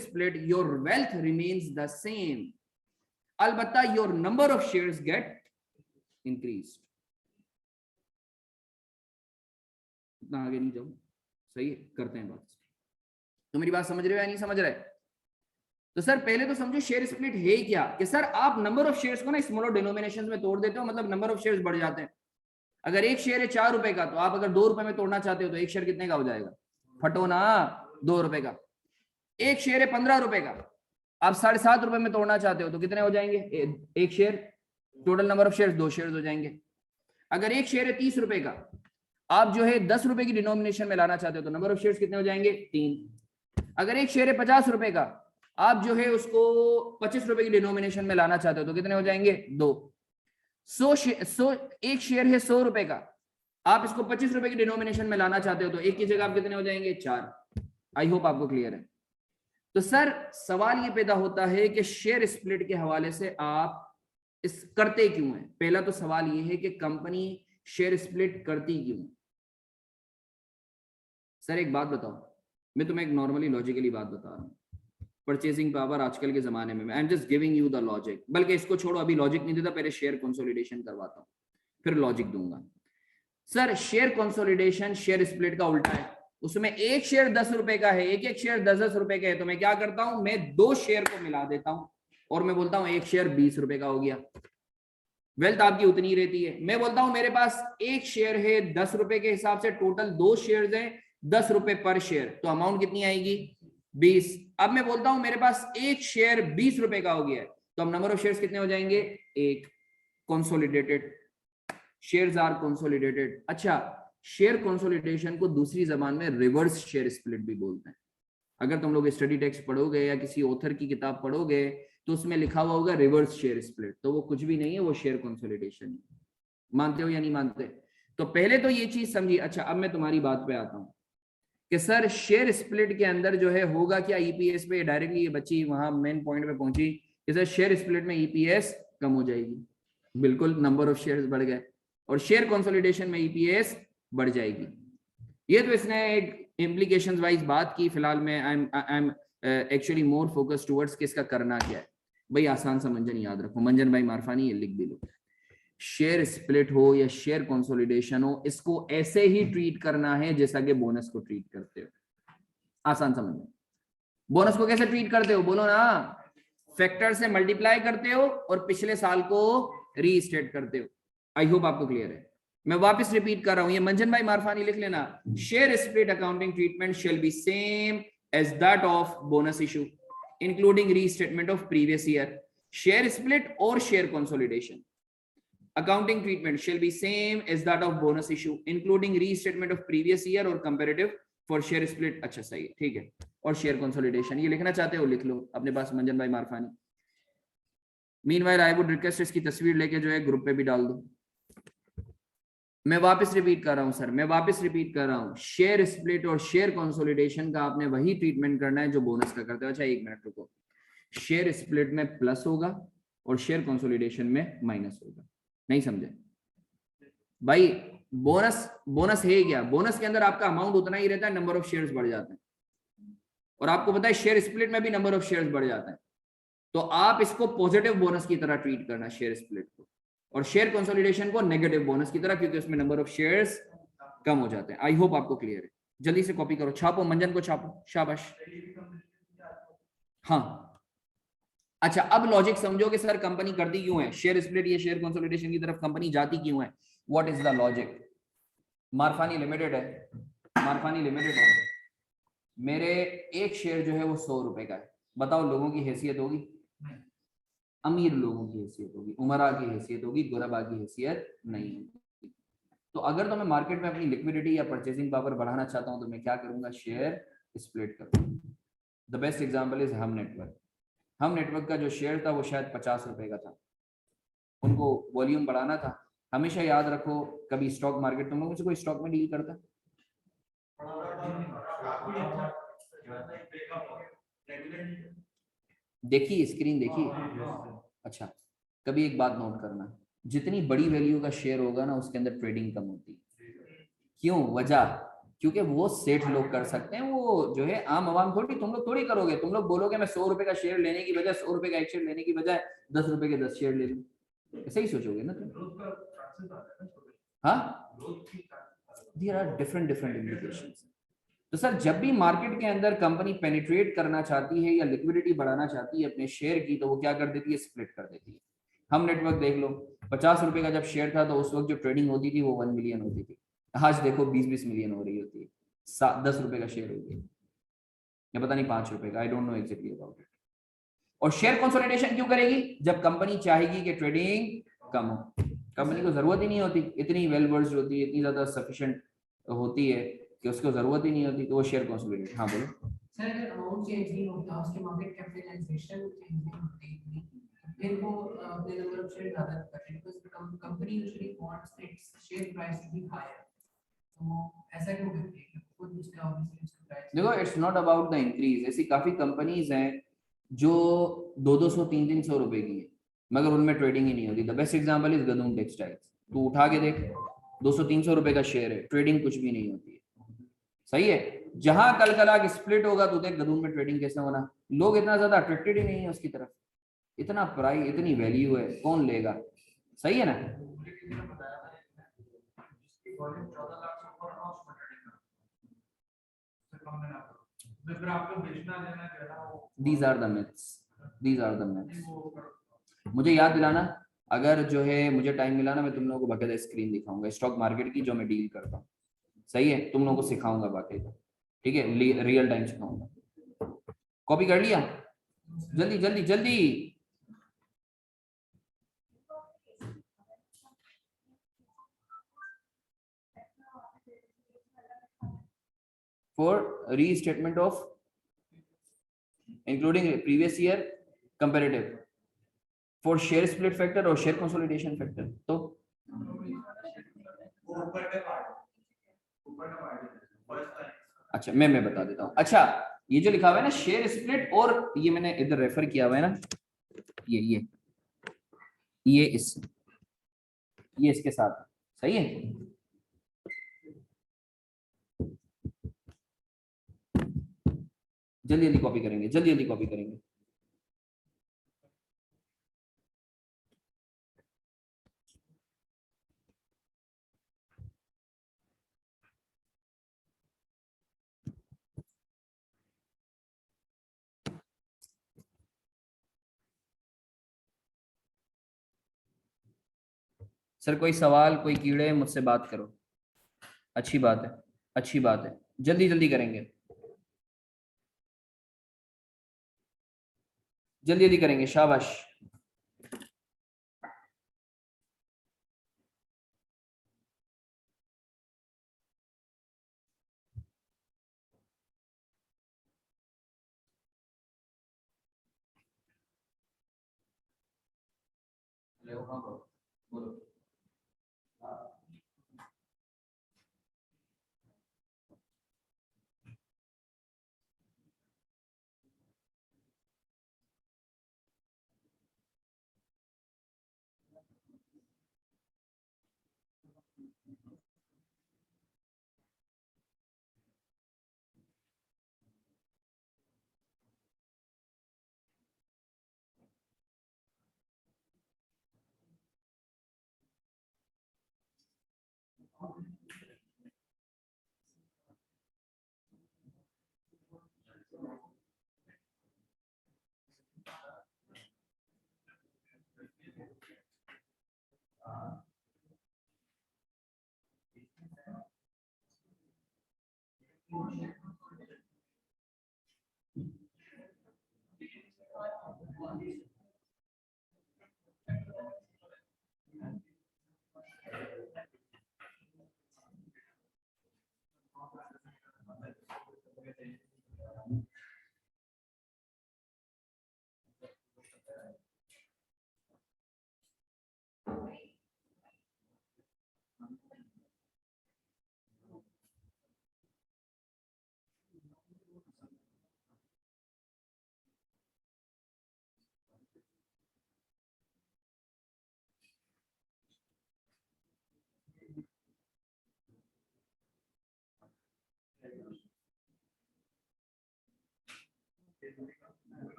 Speaker 1: split, your wealth remains the same. Albatta, your number of shares get increased. इतना आगे नहीं जाऊं, सही है, करते हैं बात। तो मेरी बात समझ रहे हो या नहीं समझ रहे? तो सर पहले तो समझो शेयर स्प्लिट है क्या, कि सर आप नंबर ऑफ शेयर्स को ना स्मॉलर डिनोमिनेशंस में तोड़ देते हो, मतलब नंबर ऑफ शेयर्स बढ़ जाते हैं। अगर एक शेयर है 4 रुपए का, तो आप अगर 2 रुपए में तोड़ना चाहते हो तो एक शेयर कितने का हो जाएगा? फटो ना, 2 रुपए का। एक शेयर है 15 रुपए का, आप 7.5 रुपए में तोड़ना चाहते हो तो कितने हो जाएंगे? एक share, total number of shares 2 shares हो जाएंगे। अगर एक शेयर है 30 रुपए का, आप जो है 10 रुपए की डिनोमिनेशन में लाना चाहते हो तो नंबर ऑफ शेयर्स कितने हो जाएंगे? 3। अगर एक शेयर है 50 रुपए का, आप जो है उसको 25 रुपए की डिनोमिनेशन में लाना चाहते हो तो कितने हो जाएंगे? 2। एक शेयर है 100 रुपए का, आप इसको 25 रुपए की डिनोमिनेशन में लाना चाहते हो तो एक की जगह आप कितने हो जाएंगे? 4। आई होप आपको क्लियर है। तो सर सवाल ये पैदा होता है कि शेयर स्प्लिट के हवाले से आप इस करते क्यों हैं? पहला तो सवाल ये है कि कंपनी शेयर स्प्लिट करती क्यों? सर एक बात बताओ, मैं तुम्हें एक नॉर्मली लॉजिकली बात बता रहा हूँ। परचेसिंग पावर आजकल के जमाने में, I am just giving you the logic. बल्कि इसको छोड़ो, अभी लॉजिक नहीं देता, पहले शेयर कंसोलिडेशन करवाता हूं फिर लॉजिक दूंगा। Sir share consolidation share split का उल्टा है। उसमें एक शेयर 10 रुपए का है, एक शेयर 10 रुपए का है, तो मैं क्या करता हूं, मैं 2 शेयर को मिला देता हूं और मैं बोलता हूं एक शेयर 20 रुपए का हो गया। वेल्थ आपकी उतनी रहती है। मैं बोलता हूं मेरे पास एक शेयर है 10 रुपए के हिसाब से, टोटल 2 शेयर है 10 रुपए पर शेयर, तो अमाउंट कितनी आएगी? 20। अब मैं बोलता हूं मेरे पास एक शेयर 20 रुपए का हो गया है, तो अब नंबर ऑफ शेयर्स कितने हो जाएंगे? 1। Consolidated, shares are consolidated. अच्छा, शेयर कंसोलिडेशन को दूसरी जबान में रिवर्स शेयर स्प्लिट भी बोलते हैं। अगर तुम लोग स्टडी टेक्स्ट पढ़ोगे या किसी ऑथर की किताब पढ़ोगे तो उसमें लिखा हुआ होगा रिवर्स शेयर स्प्लिट, तो वो कुछ भी नहीं है, वो शेयर कंसोलिडेशन है। मानते हो या नहीं मानते? तो पहले तो ये चीज समझी। अच्छा अब मैं तुम्हारी बात पे आता हूं कि सर शेयर स्प्लिट के अंदर जो है होगा क्या ईपीएस पे? डायरेक्टली ये बच्ची वहां मेन पॉइंट पे पहुंची कि सर शेयर स्प्लिट में ईपीएस कम हो जाएगी। बिल्कुल, नंबर ऑफ शेयर्स बढ़ गए, और शेयर कंसोलिडेशन में ईपीएस बढ़ जाएगी। ये तो इसने एक इम्प्लीकेशंस वाइज बात की। फिलहाल मैं I am actually more focus towards कि इसका करना क्या है। भाई आसान सा मंजन याद रखो, मंजन भाई मारफानी ये लिख भी लो। शेयर स्प्लिट हो या शेयर कंसोलिडेशन हो, इसको ऐसे ही ट्रीट करना है जैसा कि बोनस को ट्रीट करते हो। आसान समझ। बोनस को कैसे ट्रीट करते हो बोलो ना? फैक्टर से मल्टीप्लाई करते हो और पिछले साल को रीस्टेट करते हो। आई होप आपको क्लियर है। मैं वापस रिपीट कर रहा हूं, ये मंजन भाई मारफानी लिख लेना। Share split accounting treatment shall be same as that of bonus issue including restatement of previous year. Share split और share consolidation accounting treatment shall be same as that of bonus issue including restatement of previous year or comparative for share split। अच्छा सही है, ठीक है। और शेयर कंसोलिडेशन ये लिखना चाहते हो लिख लो अपने पास, मंजन भाई मारफानी। मीनवाइल आई वुड रिक्वेस्ट इसकी तस्वीर लेके जो है ग्रुप पे भी डाल दो। मैं वापस रिपीट कर रहा हूं सर, मैं वापस रिपीट कर रहा हूं, शेयर स्प्लिट और शेयर कंसोलिडेशन का आपने वही ट्रीटमेंट करना है जो बोनस का करते हो। अच्छा एक मिनट रुको, शेयर स्प्लिट में प्लस होगा और शेयर कंसोलिडेशन में माइनस होगा, नहीं समझे भाई? बोनस बोनस है क्या? बोनस के अंदर आपका अमाउंट उतना ही रहता है, नंबर ऑफ शेयर्स बढ़ जाते हैं, और आपको पता है शेयर स्प्लिट में भी नंबर ऑफ शेयर्स बढ़ जाते हैं। तो आप इसको पॉजिटिव बोनस की तरह ट्रीट करना शेयर स्प्लिट को, और शेयर कंसोलिडेशन को नेगेटिव बोनस की तरह, क्योंकि उसमें नंबर ऑफ शेयर्स कम हो जाते हैं। आई होप आपको क्लियर है। जल्दी से कॉपी करो, छापो, मंजन को छापो, शाबाश। हाँ अच्छा, अब लॉजिक समझो कि सर कंपनी करती क्यों है शेयर स्प्लिट, ये शेयर कंसोलिडेशन की तरफ कंपनी जाती क्यों है? What is the logic? Marfani limited है, मारफानी लिमिटेड है, मेरे एक शेयर जो है वो 100 रुपए का है। बताओ लोगों की हैसियत होगी, अमीर लोगों की हैसियत होगी, उमरा की हैसियत होगी, गुरबा की हैसियत नहीं होगी। तो अगर तो मैं मार्केट में अपनी लिक्विडिटी या परचेसिंग पावर बढ़ाना चाहता हूं तो मैं क्या करूंगा? शेयर स्प्लिट करूंगा। द बेस्ट एग्जांपल इज हम नेटवर्क। हम नेटवर्क का जो शेयर था वो शायद 50 रुपए का था, उनको वॉल्यूम बढ़ाना था। हमेशा याद रखो, कभी स्टॉक मार्केट, तुम लोगों से कोई स्टॉक में डील करता है? देखिए स्क्रीन देखिए। अच्छा, कभी एक बात नोट करना, जितनी बड़ी वैल्यू का शेयर होगा ना उसके अंदर ट्रेडिंग कम होती है। क्यों? वजह, क्योंकि वो सेठ लोग कर सकते हैं, वो जो है आम आवाम थोड़ी, तुम लोग थोड़ी करोगे। तुम लोग बोलोगे मैं 100 रुपए का शेयर लेने की बजाय, 100 रुपए का एक शेयर लेने की बजाय 10 रुपए के 10 शेयर ले लूं, ऐसे ही सोचोगे ना तुम? हाँ, there are different different implications. तो सर जब भी मार्केट के अंदर कंपनी पेनिट्रेट करना चाहती है या लिक्विडिटी बढ़ाना चाहती है अपने शेयर की, तो वो क्या कर देती है? स्प्लिट कर देती है। हम नेटवर्क देख लो, 50 रुपए का जब शेयर था तो उस वक्त जो ट्रेडिंग होती थी वो 1 मिलियन होती थी। आज देखो 20-20 मिलियन हो रही होती है। 10 रुपए का शेयर हो गया, या पता नहीं 5 रुपए का, I don't know exactly about it. और शेयर कंसोलिडेशन क्यों करेगी? जब कंपनी चाहेगी कि ट्रेडिंग कम हो, कंपनी को जरूरत ही नहीं होती, इतनी वेल वर्स्ड होती है, इतनी ज्यादा सफिशिएंट होती है कि उसको जरूरत ही नहीं होती, तो वो शेयर कंसोलिडेट। हाँ बोलो
Speaker 4: सर, अगर अमाउंट चेंज नहीं होता, उसके मार्केट कैपिटलाइजेशन चेंज नहीं होती, फिर वो अपने नंबर ऑफ शेयर ज्यादा करते हैं, because company usually wants its share price to be higher. तो ऐसा क्यों करती है? खुद उसका ऑब्वियसली उसका प्राइस,
Speaker 1: देखो, it's not about the increase. ऐसी काफी कंपनीज हैं जो 200-300 रुपए की है, मगर उनमें ट्रेडिंग ही नहीं होती। The best example is Gadoom textiles. तू उठा के देख, 200-300 रुपए का शेयर है, ट्रेडिंग कुछ भी नहीं होती है। सही है, जहां कल कला स्प्लिट होगा तो देख गदूम में ट्रेडिंग कैसे होना। लोग इतना ज्यादा अट्रैक्टेड ही नहीं है उसकी तरफ, इतना प्राइस, इतनी वैल्यू है, कौन लेगा? सही है ना? These are the myths. These are the myths. मुझे याद दिलाना, अगर जो है मुझे टाइम मिला ना, मैं तुम लोगों को बाकायदा स्क्रीन दिखाऊंगा स्टॉक मार्केट की जो मैं डील करता हूँ। सही है, तुम लोगों को सिखाऊंगा बाकायदा, ठीक है, रियल टाइम सिखाऊंगा। कॉपी कर लिया? जल्दी जल्दी जल्दी। For restatement of including previous year comparative, for share split factor और शेयर कंसोलिडेशन फैक्टर। तो अच्छा, मैं बता देता हूँ। अच्छा, ये जो लिखा हुआ है ना शेयर स्प्लिट, और ये मैंने इधर रेफर किया हुआ है ना, ये इसके साथ सही है। जल्दी जल्दी कॉपी करेंगे, जल्दी जल्दी कॉपी करेंगे। सर कोई सवाल, कोई कीड़े, मुझसे बात करो। अच्छी बात है, अच्छी बात है, जल्दी जल्दी करेंगे, जल्दी जल्दी करेंगे, शाबाश। बोलो।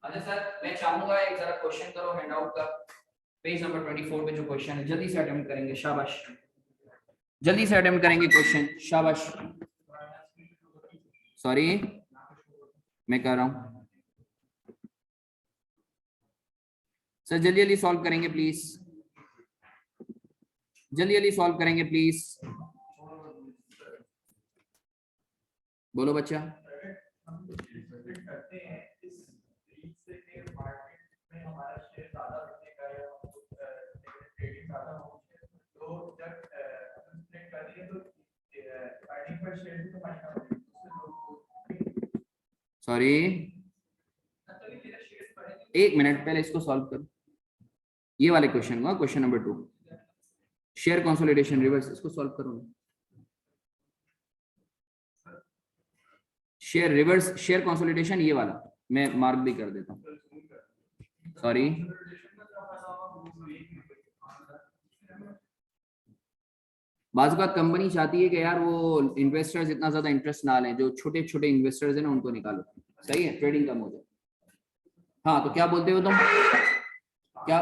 Speaker 1: अच्छा सर, मैं चाहूंगा एक जरा क्वेश्चन करो हैंडआउट का, पेज नंबर 24 पे जो क्वेश्चन है जल्दी से अटेम्प्ट करेंगे, शाबाश, जल्दी से अटेम्प्ट करेंगे क्वेश्चन, शाबाश। सॉरी, मैं कह रहा हूं सर, जल्दी जल्दी सॉल्व करेंगे प्लीज, जल्दी जल्दी सॉल्व करेंगे प्लीज, बोलो बच्चा। सॉरी, एक मिनट, पहले इसको सॉल्व करो, ये वाले क्वेश्चन को, question number 2, share consolidation reverse, इसको सॉल्व करो ना। शेयर रिवर्स, शेयर कंसोलिडेशन, ये वाला मैं मार्क भी कर देता हूँ, सॉरी। बाज़ बात कंपनी चाहती है कि यार वो इन्वेस्टर्स इतना ज्यादा इंटरेस्ट ना लें, जो छोटे छोटे इन्वेस्टर्स हैं ना उनको निकालो, सही है, ट्रेडिंग कम हो जाए। हाँ तो क्या बोलते हो तुम, क्या?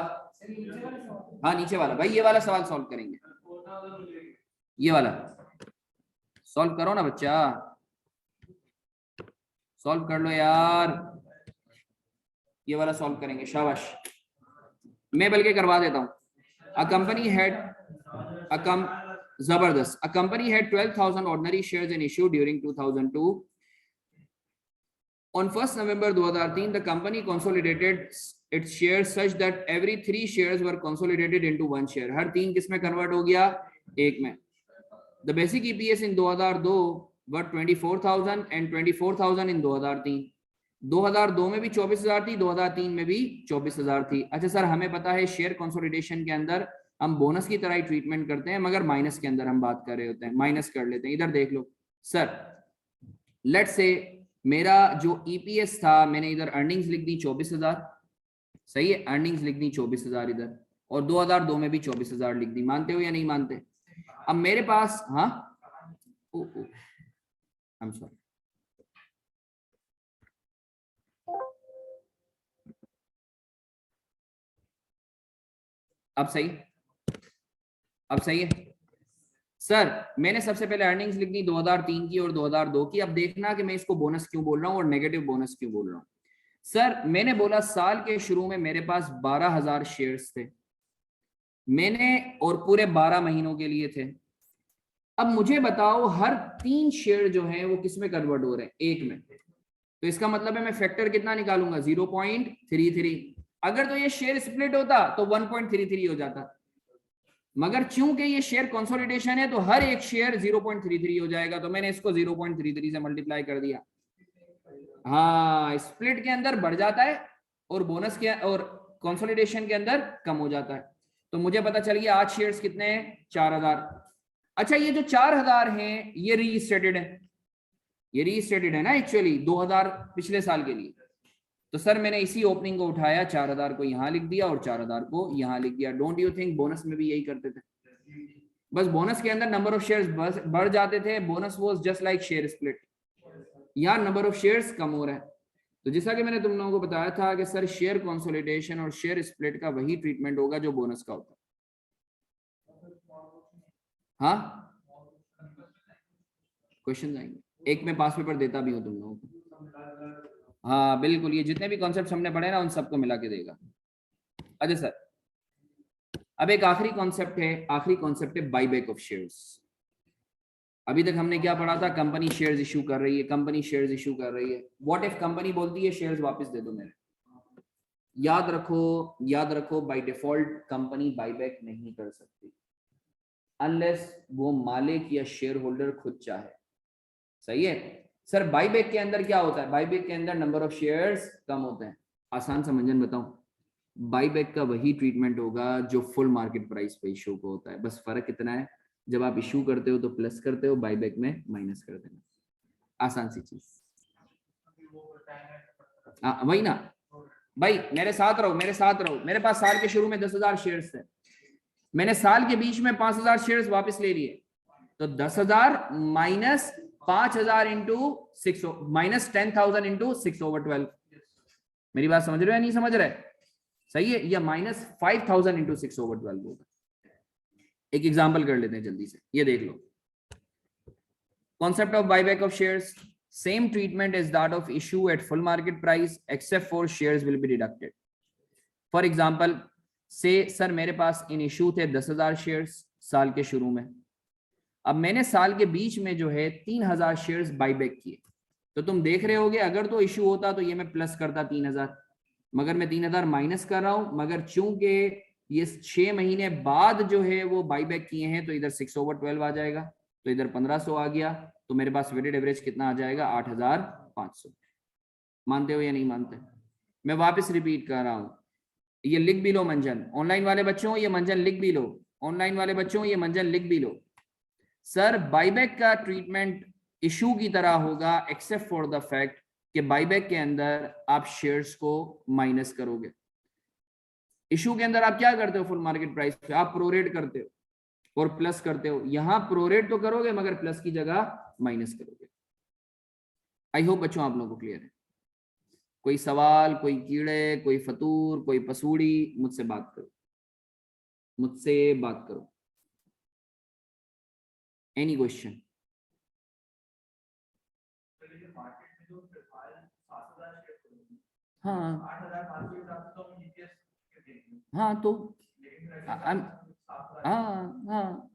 Speaker 1: हाँ नीचे वाला भाई, ये वाला सवाल सॉल्व करेंगे, ये वाला सॉल्व करो ना बच्चा, सॉल्व कर लो यार, ये वाला सॉल्व करेंगे, शाबाश। मैं बल्कि करवा देता हूँ। अ कंपनी हैड जबरदस्त, a company had 12,000 ordinary shares in issue during 2002. On 1st November 2003, the company consolidated its shares such that every 3 shares were consolidated into 1 share. हर 3 किस में कन्वर्ट हो गया, 1 में। The basic EPS in 2002 were 24,000 and 24,000 in 2003. 2002 में भी 24,000 थी, 2003 में भी 24,000 थी। अच्छा सर, हमें पता है शेयर कंसोलिडेशन के अंदर हम बोनस की तरह ही ट्रीटमेंट करते हैं, मगर माइनस के अंदर हम बात कर रहे होते हैं, माइनस कर लेते हैं। इधर देख लो सर, लेट्स से मेरा जो ईपीएस था, मैंने इधर अर्निंग्स लिख दी 24,000, सही है, अर्निंग्स लिख दी 24,000 इधर, और 2002 में भी 24,000 लिख दी, मानते हो या नहीं मानते? अब मेरे पास, हाँ आई एम सॉरी, अब सही, अब सही है सर? मैंने सबसे पहले अर्निंग्स लिख दी 2003 की और 2002 की। अब देखना कि मैं इसको बोनस क्यों बोल रहा हूँ और नेगेटिव बोनस क्यों बोल रहा हूँ। सर मैंने बोला साल के शुरू में मेरे पास 12,000 शेयर्स थे मैंने, और पूरे 12 महीनों के लिए थे। अब मुझे बताओ हर 3 शेयर जो हैं वो किस में कन्वर्ट हो रहे हैं? 1 में। तो इसका मतलब है मैं फैक्टर कितना निकालूंगा? 0.33। अगर तो ये शेयर स्प्लिट होता तो 1.33 हो जाता, मगर चूंकि ये शेयर कंसोलिडेशन है तो हर एक शेयर 0.33 हो जाएगा, तो मैंने इसको 0.33 से मल्टीप्लाई कर दिया। हाँ, स्प्लिट के अंदर बढ़ जाता है और बोनस के और कंसोलिडेशन के अंदर कम हो जाता है। तो मुझे पता चल गया आज शेयर्स कितने हैं? 4,000। अच्छा, ये जो 4,000 हैं ये रीस्टेटेड है, ये रीस्टेटेड है ना एक्चुअली 2,000 पिछले साल के लिए। तो सर मैंने इसी ओपनिंग को उठाया, 4,000 को यहां लिख दिया और 4,000 को यहां लिख दिया। डोंट यू थिंक बोनस में भी यही करते थे? बस बोनस के अंदर नंबर ऑफ शेयर्स बढ़ जाते थे। Bonus was just like share split, यहाँ नंबर ऑफ शेयर्स कम हो रहा है। तो जैसा कि मैंने तुम लोगों को बताया था कि सर शेयर कंसोलिडेशन और शेयर स्प्लिट का वही ट्रीटमेंट होगा जो बोनस का होता है। हाँ, क्वेश्चन आएंगे, एक में पास पेपर देता भी हूँ तुम लोगों को। हाँ बिल्कुल, ये जितने भी कॉन्सेप्ट हमने पढ़े ना उन सबको मिला के देगा। अच्छा सर, अब एक आखिरी कॉन्सेप्ट है, आखिरी कॉन्सेप्ट है बाईबैक ऑफ शेयर्स। अभी तक हमने क्या पढ़ा था? कंपनी शेयर्स इशू कर रही है, कंपनी शेयर्स इशू कर रही है। व्हाट इफ कंपनी बोलती है शेयर्स वापस दे दो मेरे? याद रखो बाय डिफॉल्ट कंपनी बाईबैक नहीं कर सकती अनलेस वो मालिक या शेयर होल्डर खुद चाहे। सही है सर? बाईबैक के अंदर क्या होता है? बाईबैक के अंदर नंबर ऑफ शेयर्स कम होते हैं। आसान समझन बताऊं, बाईबैक का वही ट्रीटमेंट होगा जो फुल मार्केट प्राइस पे इशू को होता है। बस फर्क इतना है, जब आप इशू करते हो तो प्लस करते हो, बाईबैक में माइनस कर देना। आसान सी चीज। वही ना भाई, मेरे साथ रहो, मेरे साथ रहो। मेरे पास साल के शुरू में 10,000 शेयर्स थे, मैंने साल के बीच में 5,000 शेयर्स वापस ले लिए। तो 10,000 माइनस 5,000 इंटू 6 माइनस 10,000 इंटू 6/12। मेरी बात समझ रहे हो या नहीं समझ रहे? सही है, या माइनस 5,000 इंटू 6/12 होगा। एक एग्जांपल कर लेते हैं जल्दी से, ये देख लो। Concept of buyback of shares, same treatment is that of issue at full market price except for shares will be deducted. For example say sir मेरे पास इन इशू थे 10,000 शेयर्स साल के शुरू में। अब मैंने साल के बीच में जो है 3,000 शेयर्स बाईबैक किए। तो तुम देख रहे होगे अगर तो इशू होता तो ये मैं प्लस करता 3,000, मगर मैं 3,000 माइनस कर रहा हूं। मगर चूंकि ये 6 महीने बाद जो है वो बाईबैक किए हैं तो इधर 6/12 आ जाएगा, तो इधर 1,500 आ गया। तो मेरे पास वेटेड एवरेज कितना आ जाएगा? 8,500। मानते हो या नहीं मानते? मैं वापस रिपीट कर रहा हूं, ये लिख भी लो मंजन। ऑनलाइन वाले बच्चों ये मंजन लिख भी लो, ऑनलाइन वाले बच्चों ये मंजन लिख भी लो। सर बाईबैक का ट्रीटमेंट इशू की तरह होगा एक्सेप्ट फॉर द फैक्ट कि बाईबैक के अंदर आप शेयर्स को माइनस करोगे। इशू के अंदर आप क्या करते हो? फुल मार्केट प्राइस पे आप प्रोरेट करते हो और प्लस करते हो। यहां प्रोरेट तो करोगे मगर प्लस की जगह माइनस करोगे। आई होप बच्चों आप लोगों को क्लियर है। कोई सवाल, कोई कीड़े, कोई फतूर, कोई पसूड़ी, मुझसे बात करो, मुझसे बात करो। Any question? हाँ हाँ, तो हाँ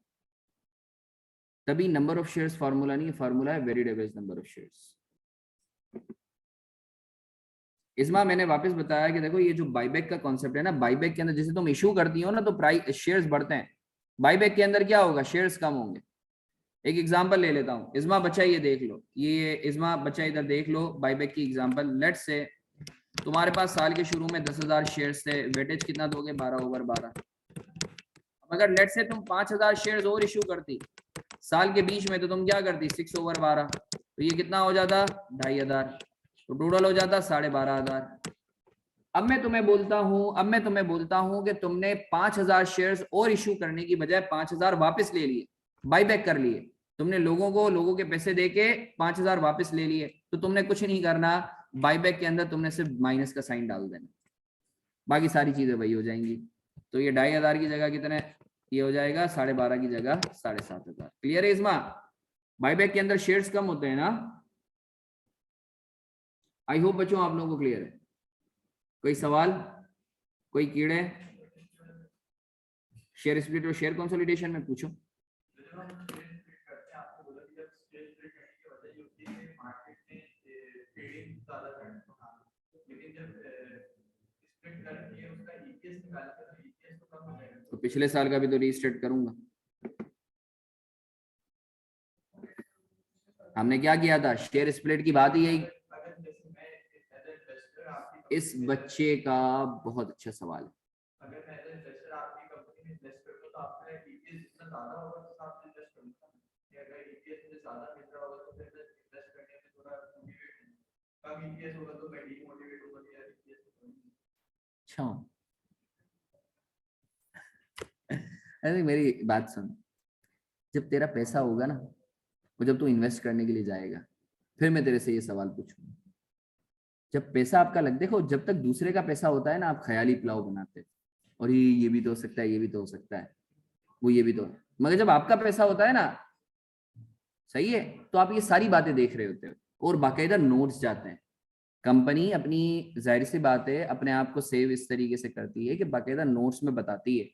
Speaker 1: तभी नंबर ऑफ शेयर्स फार्मूला नहीं है, फार्मूला है weighted average number of shares. इसमें मैंने वापस बताया कि देखो ये जो बाईबैक का कॉन्सेप्ट है ना, बाईबैक के अंदर जैसे तुम इशू करती हो ना तो प्राइस शेयर्स बढ़ते हैं, बाईबैक के अंदर क्या होगा? शेयर्स कम होंगे। एक एग्जांपल ले लेता हूं, इस्मा बच्चा ये देख लो, ये इस्मा बच्चा इधर देख लो बाईबैक की एग्जांपल। लेट्स से तुम्हारे पास साल के शुरू में 10,000 शेयर्स थे, वेटेज कितना दोगे? 12/12। अगर लेट्स से तुम 5,000 शेयर्स और इशू करती साल के बीच में तो तुम क्या करती? 6/12। तो ये कितना हो जाता? 2,500। तो टोटल हो जाता 12,500। अब मैं तुम्हें बोलता हूं कि तुमने 5,000 शेयर्स और इशू करने की बजाय 5,000 वापस ले लिए, बाईबैक कर लिए। तुमने लोगों के पैसे देके 5,000 वापस ले लिए। तो तुमने कुछ नहीं करना, बाईबैक के अंदर तुमने सिर्फ माइनस का साइन डाल देना, बाकी सारी चीजें वही हो जाएंगी। तो ये 2,500 की जगह कितने ये हो जाएगा 12.5 की जगह 7,500। क्लियर है इसमा? बाईबैक के अंदर शेयर्स कम होते हैं ना। आई होप बच्चों आप लोगों को क्लियर है। कोई सवाल, कोई कीड़े? शेयर स्प्लिट और शेयर कंसोलिडेशन में पूछो। तो पिछले साल का भी तो रीस्टेट करूंगा। हमने क्या किया था, शेयर स्प्लिट की बात ही यही। इस बच्चे का बहुत अच्छा सवाल है। अच्छा, अरे मेरी बात सुन, जब तेरा पैसा होगा ना, और जब तू इन्वेस्ट करने के लिए जाएगा, फिर मैं तेरे से ये सवाल पूछूंगा। जब पैसा आपका लग, देखो जब तक दूसरे का पैसा होता है ना, आप ख्याली पुलाव बनाते हैं, और ये भी तो हो सकता है, ये भी तो हो सकता है, वो ये भी तो, मगर जब आपका पैसा होता है ना, सही है, तो आप ये सारी बातें देख रहे होते हो और बाकायदा नोट्स जाते हैं। कंपनी अपनी, जाहिर सी बात है, अपने आप को सेव इस तरीके से करती है कि बाकायदा नोट्स में बताती है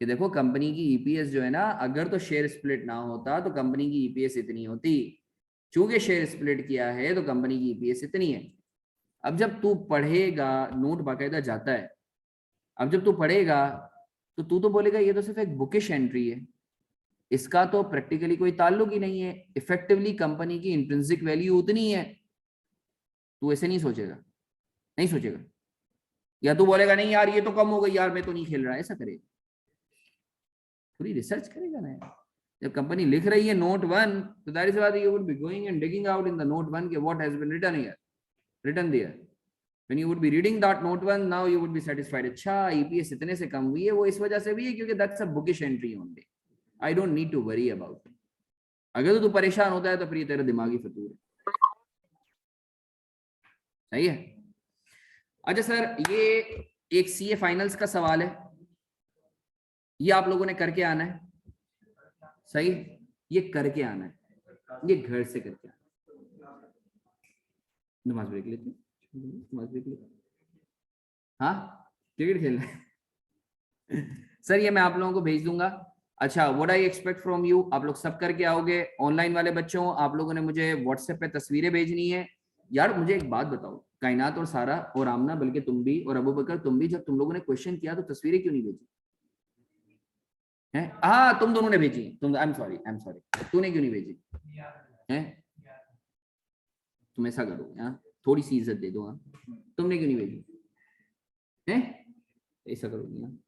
Speaker 1: कि देखो कंपनी की ईपीएस जो है ना, अगर तो शेयर स्प्लिट ना होता तो कंपनी की ईपीएस इतनी होती, चूंकि शेयर स्प्लिट किया है तो कंपनी की ईपीएस इतनी है। अब जब तू पढ़ेगा, नोट बाकायदा जाता है, अब जब तू पढ़ेगा तो तू तो बोलेगा ये तो सिर्फ एक बुकिश एंट्री है, इसका तो प्रैक्टिकली कोई ताल्लुक ही नहीं है, इफेक्टिवली कंपनी की इंट्रिंसिक वैल्यू उतनी है। तू ऐसे नहीं सोचेगा, नहीं सोचेगा, या तू बोलेगा नहीं यार ये तो कम हो गई यार, मैं तो नहीं खेल रहा, ऐसा करेगा? थोड़ी रिसर्च करेगा ना यार। जब कंपनी लिख रही है नोट 1, तो जाहिर सी बात है you would be going and digging out in the note 1 के what has been written here, written there. When you would be reading that note 1, now you would be satisfied, अच्छा ईपीएस इतने से कम हुई है, वो इस वजह से भी है क्योंकि that's a bookish entry only, I don't need to worry about it. अगर तो तू परेशान होता है तो फिर ये तेरा दिमागी फतूर है। सही है? अच्छा सर, ये एक सीए फाइनल्स का सवाल है, ये आप लोगों ने करके आना है। सही, ये करके आना है, ये घर से करके आना है। नमाज ब्रेक लेते, नमाज ब्रेक लेते, हाँ क्रिकेट खेलना है। सर ये मैं आप लोगों को भेज दूंगा। अच्छा, what I expect from you, आप लोग सब करके आओगे। ऑनलाइन वाले बच्चों, आप लोगों ने मुझे व्हाट्सएप पे तस्वीरें भेजनी है। यार मुझे एक बात बताओ, कायनात और सारा और आमना, बल्कि तुम भी और अबू बकर तुम भी, जब तुम लोगों ने क्वेश्चन किया तो तस्वीरें क्यों नहीं भेजी हैं? हाँ तुम दोनों ने भेजी, तुम, आई एम सॉरी, तूने क्यों नहीं भेजी हैं? तुम ऐसा करो, हाँ थोड़ी सी इज्जत दे दो, हाँ तुमने क्यों नहीं भेजी हैं? ऐसा करोगी? हाँ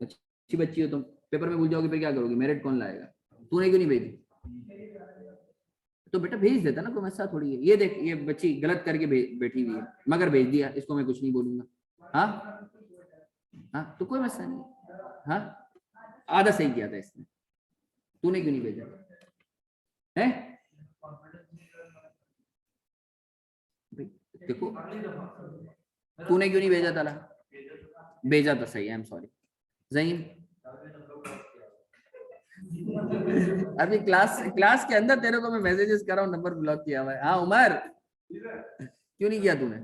Speaker 1: अच्छी बच्ची हो तुम, पेपर में भूल जाओगे फिर क्या करोगे, मेरिट कौन लाएगा? तूने क्यों नहीं भेजी? तो बेटा भेज देता ना, तुम ऐसा थोड़ी है। ये देख, ये बच्ची गलत करके बैठी हुई है, मगर भेज दिया, इसको मैं कुछ नहीं बोलूंगा। हाँ हाँ तो कोई मसला नहीं। हाँ आधा सही किया था इसने, तूने क्यों नहीं भेजा है? देखो तूने क्यों नहीं भेजा था? भेजा था, सही है, आई एम सॉरी। ज़हीम, अभी क्लास के अंदर तेरे को मैं मैसेजेस कर रहा हूँ, नंबर ब्लॉक किया हुआ है। हाँ उमर, क्यों नहीं किया तूने?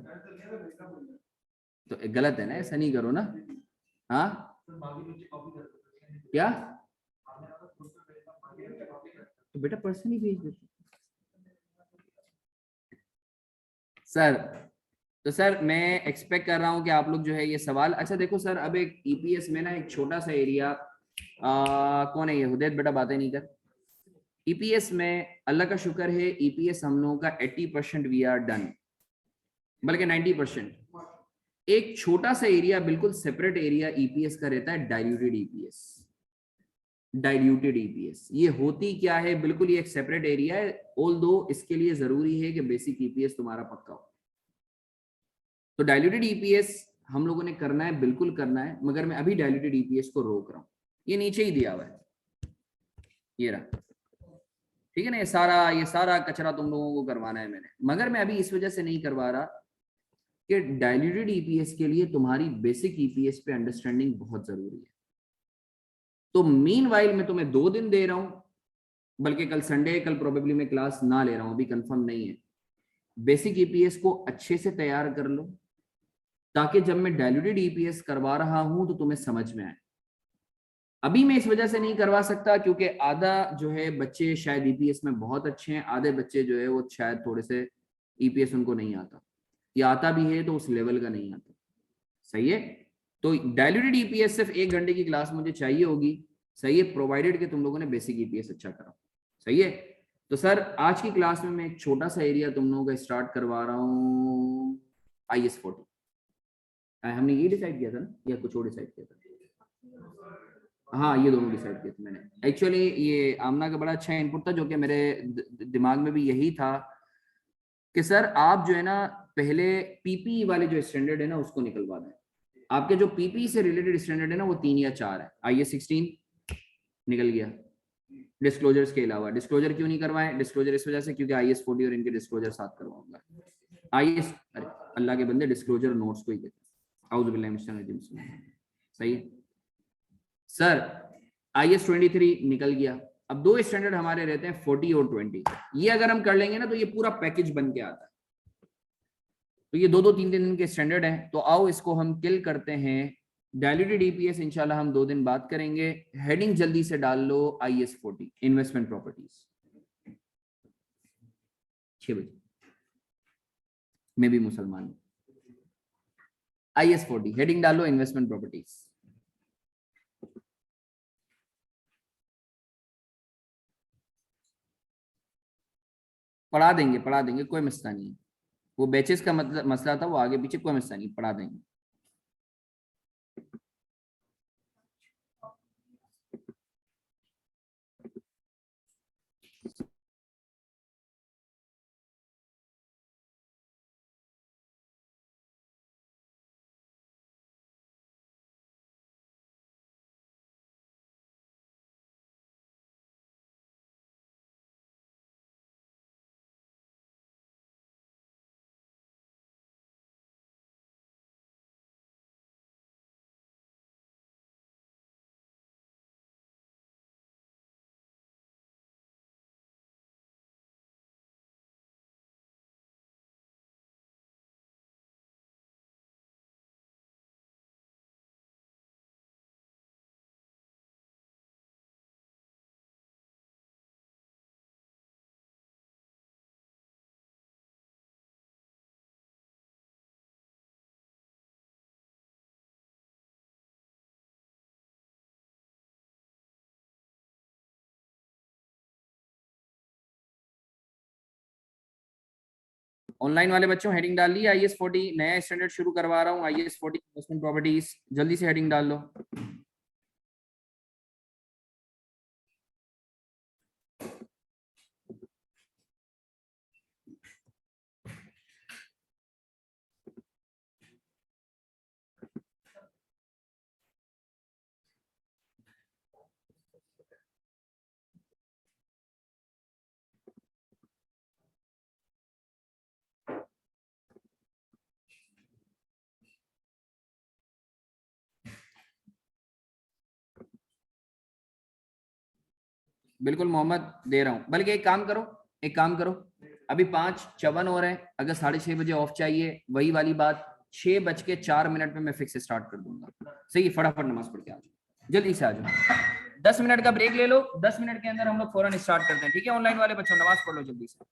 Speaker 1: तो गलत है ना, ऐसा नहीं करो ना। हाँ क्या? तो बेटा पर्सन ही भेज देते सर। तो सर मैं एक्सपेक्ट कर रहा हूँ कि आप लोग जो है ये सवाल, अच्छा देखो सर, अब एक ईपीएस में ना एक छोटा सा एरिया, कौन है ये हुदैत बेटा, बातें नहीं कर। ईपीएस में अल्लाह का शुक्र है, ईपीएस हम लोगों का 80% वी आर डन, बल्कि 90%। एक छोटा सा एरिया, बिल्कुल सेपरेट एरिया ईपीएस का रहता है, डाइल्यूटेड ईपीएस। डाइल्यूटेड ईपीएस ये होती क्या है? बिल्कुल ये एक सेपरेट एरिया है, ऑल्दो इसके लिए जरूरी है कि बेसिक ईपीएस तुम्हारा पक्का हो। तो डाइल्यूटेड ईपीएस हम लोगों ने करना है, बिल्कुल करना है, मगर मैं अभी डाइल्यूटेड ईपीएस को रोक रहा हूं। ये नीचे ही दिया हुआ है, ये रहा, ठीक है ना। ये सारा कचरा तुम लोगों को करवाना है मैंने, मगर मैं अभी इस वजह से नहीं करवा रहा कि डाइल्यूटेड ईपीएस के लिए तुम्हारी बेसिक ईपीएस पे अंडरस्टैंडिंग बहुत जरूरी है। तो मीनवाइल मैं तुम्हें 2 दिन दे रहा हूं, बल्कि कल संडे, कल प्रोबेबली मैं क्लास ना ले रहा हूं, अभी कंफर्म नहीं है। बेसिक ईपीएस को अच्छे से तैयार कर लो, ताकि जब मैं डायल्यूटेड ईपीएस करवा रहा हूं तो तुम्हें समझ में आए। अभी मैं इस वजह से नहीं करवा सकता क्योंकि आधा जो है बच्चे शायद ईपीएस में बहुत अच्छे हैं, आधे बच्चे जो है वो शायद थोड़े से ईपीएस उनको नहीं आता, या आता भी है तो उस लेवल का नहीं आता। सही है, तो डायल्यूटेड ईपीएस सिर्फ 1 घंटे की क्लास मुझे चाहिए होगी। सही है, प्रोवाइडेड कि तुम लोगों ने बेसिक ईपीएस अच्छा करा। सही है, तो सर आज की क्लास में मैं एक छोटा सा एरिया तुम लोगों का स्टार्ट करवा रहा हूँ, IS40। हमने ये डिसाइड किया था ना या कुछ और डिसाइड किया था? हाँ, ये दोनों डिसाइड किए थे मैंने। एक्चुअली ये आमना का बड़ा अच्छा इनपुट था, जो कि मेरे दिमाग में भी यही था कि सर आप जो है ना पहले पीपी वाले जो स्टैंडर्ड है ना उसको निकलवा दें। आपके जो पीपी से रिलेटेड स्टैंडर्ड है ना वो 3 या 4 है। IS16 निकल गया, डिस्क्लोजर्स के अलावा। डिस्क्लोजर क्यों नहीं करवाएं? डिस्क्लोजर इस वजह से क्योंकि IS40 और इनके डिस्क्लोजर साथ करवाऊंगा। अरे अल्लाह के बंदे, डिस्क्लोजर नोट्स को ही कहते हैं। आउज़ु बिल्लाहि मिनश शैतानिर रजीम। सही है सर, IS23 निकल गया। अब 2 स्टैंडर्ड हमारे रहते हैं 40 और 20। ये अगर हम कर लेंगे ना तो ये पूरा पैकेज बन के आता है। तो ये 2-2 3 दिन के स्टैंडर्ड हैं। तो आओ इसको हम किल करते हैं। डायल्यूटेड ईपीएस इंशाल्लाह हम 2 दिन बात करेंगे। हेडिंग जल्दी से डाल लो, IS40 इन्वेस्टमेंट प्रॉपर्टीज, 6 बजे। मैं भी मुसलमान हूं। IS40 हेडिंग डालो, इन्वेस्टमेंट प्रॉपर्टीज। पढ़ा देंगे, कोई मसला नहीं है। वो बैचेस का मतलब मसला था, वो आगे पीछे, कोई मसला नहीं, पढ़ा देंगे। ऑनलाइन वाले बच्चों हेडिंग डाल ली। IS40 नया स्टैंडर्ड शुरू करवा रहा हूँ, IS40 इन्वेस्टमेंट प्रॉपर्टीज, जल्दी से हेडिंग डाल लो। बिल्कुल मोहम्मद, दे रहा हूँ। बल्कि एक काम करो, अभी 5:54 हो रहे हैं। अगर 6:30 बजे ऑफ चाहिए, वही वाली बात, 6:04 में मैं फिक्स स्टार्ट कर दूंगा। सही है, फटाफट नमाज पढ़ के आ जाओ, जल्दी से आ जाओ। 10 मिनट का ब्रेक ले लो, 10 मिनट के अंदर हम लोग फौरन स्टार्ट करते हैं। ठीक है, ऑनलाइन वाले बच्चों नमाज पढ़ लो जल्दी से।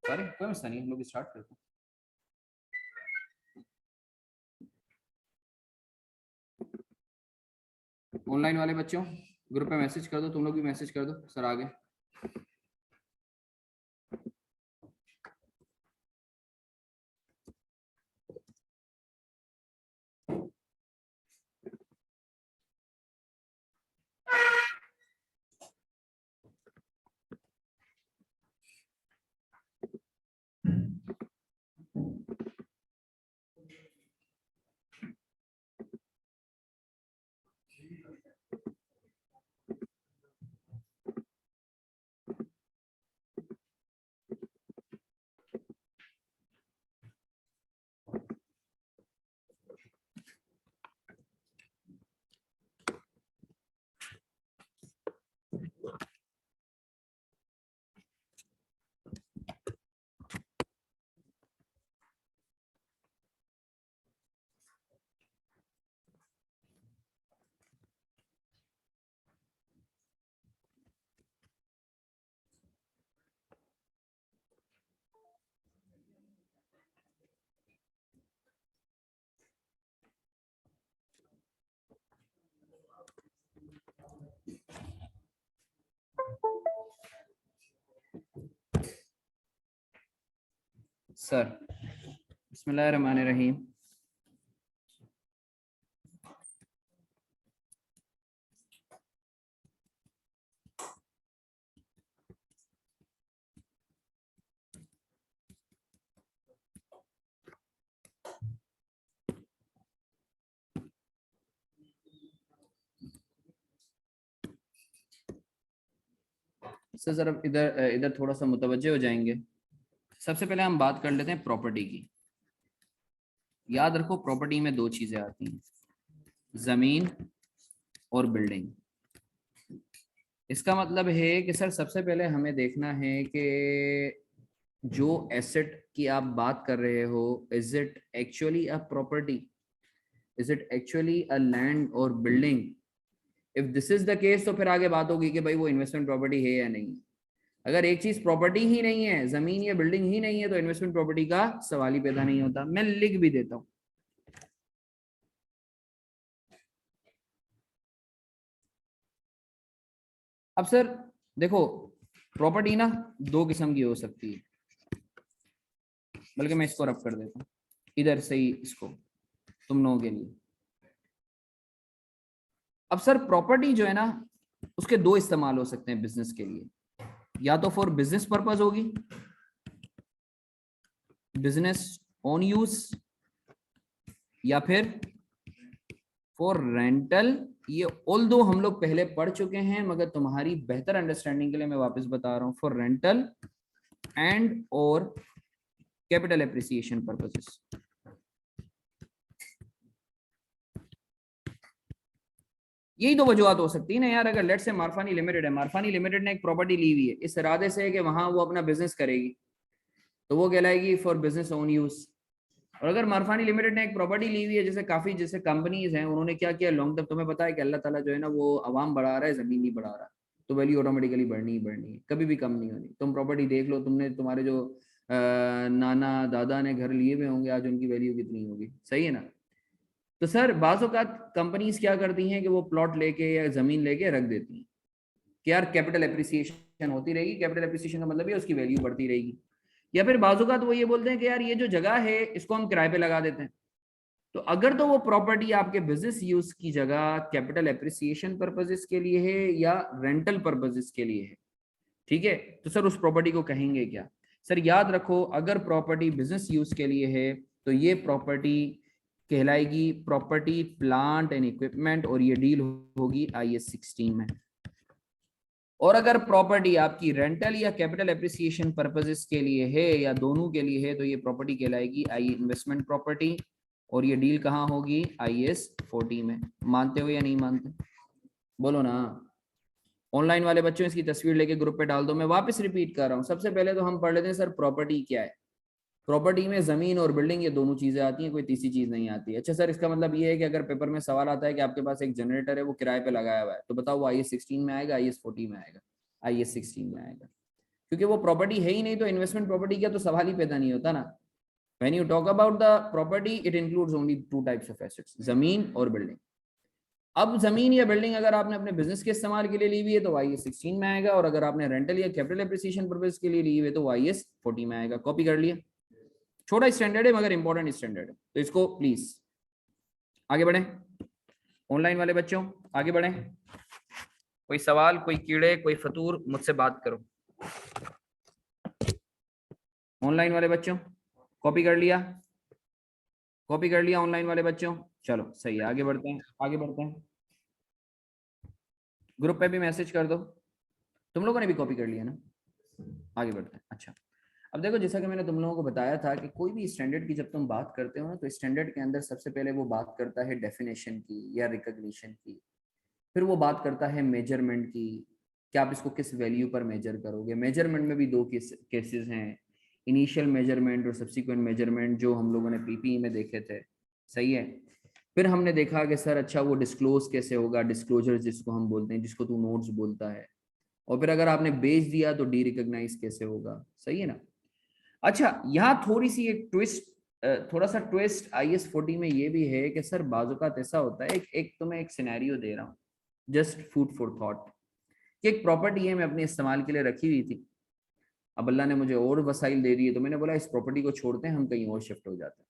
Speaker 1: सॉरी कोई मसला नहीं, हम लोग स्टार्ट करते हैं। ऑनलाइन वाले बच्चों ग्रुप पे मैसेज कर दो, तुम लोग भी मैसेज कर दो सर आगे। सर बिस्मिल्लाहिर्रहमानिर्रहीम। सर जरा इधर इधर थोड़ा सा मुतवज्जे हो जाएंगे। सबसे पहले हम बात कर लेते हैं प्रॉपर्टी की। याद रखो प्रॉपर्टी में दो चीजें आती हैं, जमीन और बिल्डिंग। इसका मतलब है कि सर सबसे पहले हमें देखना है कि जो एसेट की आप बात कर रहे हो, is it actually a property, is it actually a land और building. If this is the case तो फिर आगे बात होगी कि भाई वो इन्वेस्टमेंट प्रॉपर्टी है या नहीं। अगर एक चीज प्रॉपर्टी ही नहीं है, जमीन या बिल्डिंग ही नहीं है, तो इन्वेस्टमेंट प्रॉपर्टी का सवाल ही पैदा नहीं होता। मैं लिख भी देता हूं। अब सर देखो प्रॉपर्टी ना दो किस्म की हो सकती है, बल्कि मैं इसको रब कर देता हूं इधर से ही इसको तुम लोगों के लिए। अब सर प्रॉपर्टी जो है ना उसके दो इस्तेमाल हो सकते हैं बिजनेस के लिए। या तो फॉर बिजनेस पर्पस होगी, बिजनेस ओन यूज, या फिर फॉर रेंटल। ये ऑल दो हम लोग पहले पढ़ चुके हैं, मगर तुम्हारी बेहतर अंडरस्टैंडिंग के लिए मैं वापस बता रहा हूं। फॉर रेंटल एंड और कैपिटल एप्रिसिएशन पर्पसेस। यही दो वजूहत हो सकती है ना यार। अगर लेट से मारफानी लिमिटेड है, मारफानी लिमिटेड ने एक प्रॉपर्टी ली हुई है इस इरादे से कि वहां वो अपना बिजनेस करेगी, तो वो कहलाएगी फॉर बिजनेस ओन यूज। और अगर मारफानी लिमिटेड ने एक प्रॉपर्टी ली हुई है, जैसे काफी जैसे कंपनीज हैं, उन्होंने क्या किया लॉन्ग टर्म, तुम्हें पता है कि अल्लाह ताला जो है ना वो अवाम बढ़ा रहा है, जमीन नहीं बढ़ा रहा, तो वैल्यू ऑटोमेटिकली बढ़नी ही बढ़नी है, कभी भी कम नहीं होनी। तुम प्रॉपर्टी देख लो, तुमने तुम्हारे जो नाना दादा ने घर लिए हुए होंगे, आज उनकी वैल्यू कितनी होगी, सही है ना। तो सर बाज़ औक़ात कंपनीज क्या करती हैं कि वो प्लॉट लेके या जमीन लेके रख देती हैं कि यार कैपिटल एप्रिसिएशन होती रहेगी। कैपिटल एप्रिसिएशन का मतलब है उसकी वैल्यू बढ़ती रहेगी। या फिर बाज़ औक़ात वो ये बोलते हैं कि यार ये जो जगह है इसको हम किराए पे लगा देते हैं। तो अगर तो वो प्रॉपर्टी आपके बिजनेस यूज की जगह कैपिटल एप्रिसिएशन पर्पजेस के लिए है या रेंटल पर्पजेस के लिए है, ठीक है, तो सर उस प्रॉपर्टी को कहेंगे क्या। सर याद रखो अगर प्रॉपर्टी बिजनेस यूज के लिए है तो ये प्रॉपर्टी कहलाएगी प्रॉपर्टी प्लांट एंड इक्विपमेंट, और ये डील होगी IAS 16 में। और अगर प्रॉपर्टी आपकी रेंटल या कैपिटल एप्रिसिएशन पर्पसेस के लिए है या दोनों के लिए है, तो ये प्रॉपर्टी कहलाएगी इन्वेस्टमेंट प्रॉपर्टी, और ये डील कहाँ होगी IAS 40 में। मानते हो या नहीं मानते, बोलो ना। ऑनलाइन वाले बच्चों इसकी तस्वीर लेके ग्रुप पे डाल दो। मैं वापस रिपीट कर रहा हूँ, सबसे पहले तो हम पढ़ लेते हैं सर प्रॉपर्टी क्या है। प्रॉपर्टी में जमीन और बिल्डिंग ये दोनों चीजें आती हैं, कोई तीसरी चीज नहीं आती। अच्छा सर इसका मतलब ये है कि अगर पेपर में सवाल आता है कि आपके पास एक जनरेटर है वो किराए पे लगाया हुआ है, तो बताओ वो IAS 16 में आएगा, IAS 40 में आएगा, IAS 16 में आएगा। क्योंकि वो प्रॉपर्टी है ही नहीं तो इन्वेस्टमेंट प्रॉपर्टी का तो सवाल ही पैदा नहीं होता ना। When you talk about the property it includes only two types of assets, जमीन और बिल्डिंग। अब जमीन या बिल्डिंग अगर आपने अपने बिजनेस के इस्तेमाल के लिए ली हुई है तो IAS 16 में आएगा, और अगर आपने रेंटल या कैपिटल एप्रिसिएशन पर्पस के लिए ली हुई है तो IAS 40 में आएगा। कॉपी कर लिया, छोटा स्टैंडर्ड है मगर इंपॉर्टेंट स्टैंडर्ड है, तो इसको प्लीज आगे बढ़े। ऑनलाइन वाले बच्चों आगे बढ़े, कोई सवाल, कोई कीड़े, कोई फतूर, मुझसे बात करो। ऑनलाइन वाले बच्चों कॉपी कर लिया, कॉपी कर लिया ऑनलाइन वाले बच्चों, चलो सही है, आगे बढ़ते हैं, आगे बढ़ते हैं। ग्रुप पे भी मैसेज कर दो, तुम लोगों ने भी कॉपी कर लिया ना, आगे बढ़ते हैं। अच्छा, अब देखो जैसा कि मैंने तुम लोगों को बताया था कि कोई भी स्टैंडर्ड की जब तुम बात करते हो ना, तो स्टैंडर्ड के अंदर सबसे पहले वो बात करता है डेफिनेशन की या रिकॉग्निशन की, फिर वो बात करता है मेजरमेंट की, कि आप इसको किस वैल्यू पर मेजर करोगे। मेजरमेंट में भी दो केसेस हैं, इनिशियल मेजरमेंट और सब्सिक्वेंट मेजरमेंट, जो हम लोगों ने PPE में देखे थे, सही है। फिर हमने देखा कि सर अच्छा वो डिस्क्लोज कैसे होगा, डिस्क्लोजर जिसको हम बोलते हैं, जिसको तू नोट्स बोलता है, और फिर अगर आपने बेच दिया तो डी रिकॉग्नाइज कैसे होगा, सही है ना। अच्छा, यहाँ थोड़ी सी एक ट्विस्ट, थोड़ा सा ट्विस्ट IAS 40 में ये भी है कि सर बाजुकात ऐसा होता है, एक तो मैं एक सिनेरियो दे रहा हूँ, जस्ट फूड फॉर थॉट, कि एक प्रॉपर्टी है मैं अपने इस्तेमाल के लिए रखी हुई थी, अब अल्लाह ने मुझे और वसाइल दे दी है, तो मैंने बोला इस प्रॉपर्टी को छोड़ते हैं, हम कहीं और शिफ्ट हो जाते हैं।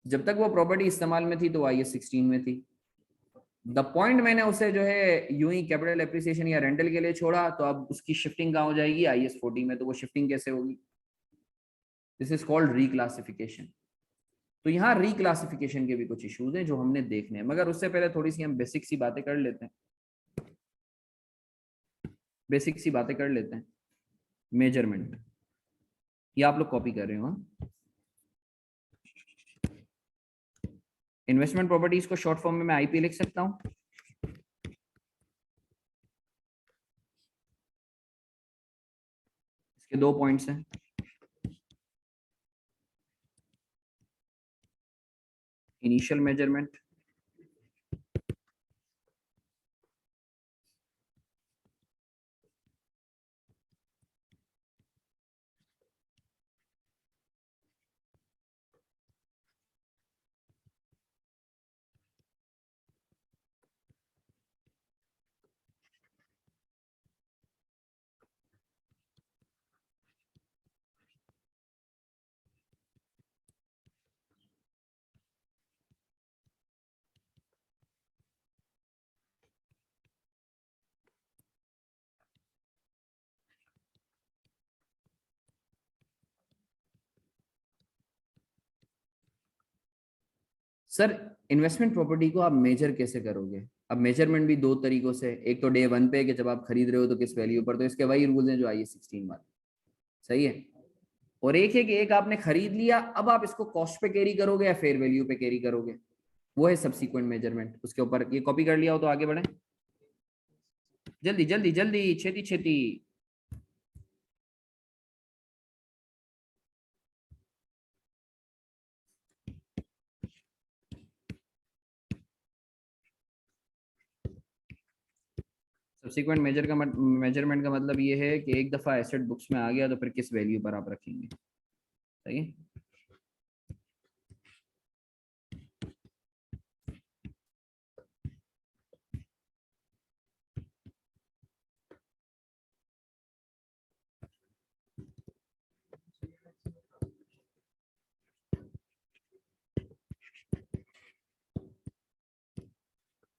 Speaker 1: जब तक वो प्रॉपर्टी इस्तेमाल में थी तो IAS 16 में थी। द पॉइंट मैंने उसे जो है यूं ही कैपिटल एप्रिसिएशन या रेंटल के लिए छोड़ा, तो अब उसकी शिफ्टिंग कहाँ हो जाएगी, IAS 40 में। तो वो शिफ्टिंग कैसे होगी, दिस इज कॉल्ड रिक्लासिफिकेशन। तो यहाँ रिक्लासिफिकेशन के भी कुछ इश्यूज हैं जो हमने देखने हैं, मगर उससे पहले थोड़ी सी हम बेसिक सी बातें कर लेते हैं, बेसिक सी बातें कर लेते हैं। मेजरमेंट, ये आप लोग कॉपी कर रहे हो, इन्वेस्टमेंट प्रॉपर्टीज को शॉर्ट फॉर्म में मैं IP लिख सकता हूं। इसके दो पॉइंट्स हैं, initial measurement, sir investment property को आप मेजर कैसे करोगे। अब मेजरमेंट भी दो तरीकों से, एक तो डे 1 पे कि जब आप खरीद रहे हो तो किस वैल्यू पर, तो इसके वही रूल्स हैं जो IAS 16 वाले, सही है। और एक है कि एक आपने खरीद लिया, अब आप इसको कॉस्ट पे कैरी करोगे या फेयर वैल्यू पे कैरी करोगे, वो है सब्सिक्वेंट मेजरमेंट। उसके ऊपर ये कॉपी कर लिया हो तो आगे बढ़े, जल्दी जल्दी जल्दी, छेती छेती। सब्सिक्वेंट मेजरमेंट का मतलब ये है कि एक दफा एसेट बुक्स में आ गया तो फिर किस वैल्यू पर आप रखेंगे, सही है।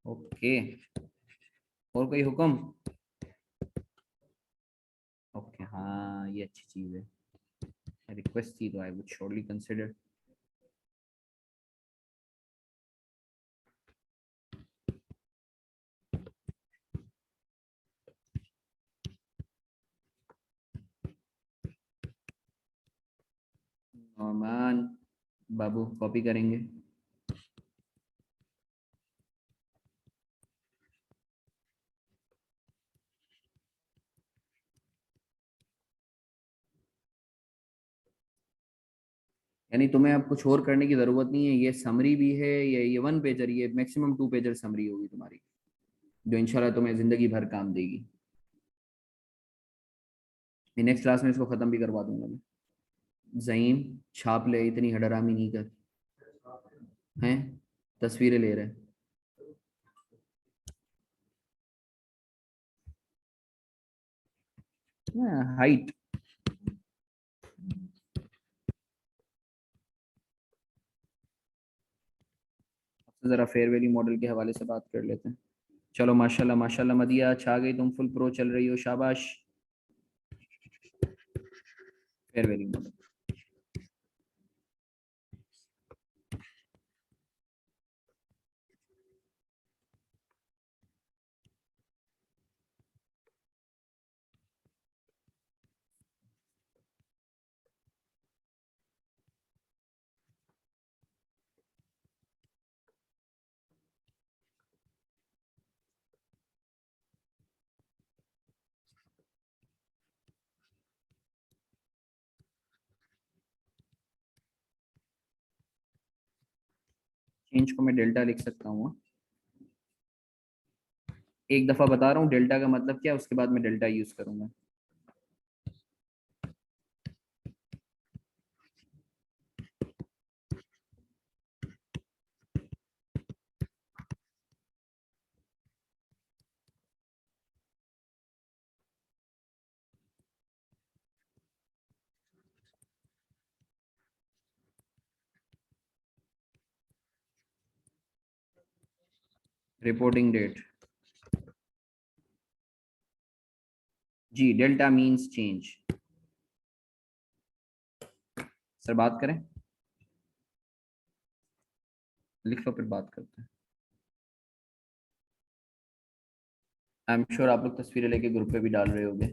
Speaker 1: ओके, और कोई हुक्म। ओके हाँ, ये अच्छी चीज है, रिक्वेस्ट थी तो I would surely consider. Norman Babu copy करेंगे। यानी तुम्हें अब कुछ और करने की जरूरत नहीं है, ये समरी भी है, ये 1 पेजर, ये मैक्सिमम 2 पेजर समरी होगी तुम्हारी, जो इंशाल्लाह तुम्हें जिंदगी भर काम देगी। नेक्स्ट क्लास में इसको खत्म भी करवा दूंगा मैं। ज़हीम छाप ले, इतनी हडरामी नहीं कर, हैं तस्वीरें ले रहे हैं। हाइट जरा फेयर वैल्यू मॉडल के हवाले से बात कर लेते हैं। चलो माशाल्लाह माशाल्लाह मदिया छा गई, तुम फुल प्रो चल रही हो, शाबाश। फेयर वैल्यू मॉडल चेंज को मैं डेल्टा लिख सकता हूँ। एक दफा बता रहा हूँ डेल्टा का मतलब क्या है, उसके बाद मैं डेल्टा यूज करूंगा। रिपोर्टिंग डेट, जी डेल्टा मींस चेंज। सर बात करें, लिख लो फिर बात करते हैं। आई एम श्योर आप लोग तस्वीरें लेके ग्रुप पे भी डाल रहे होगे,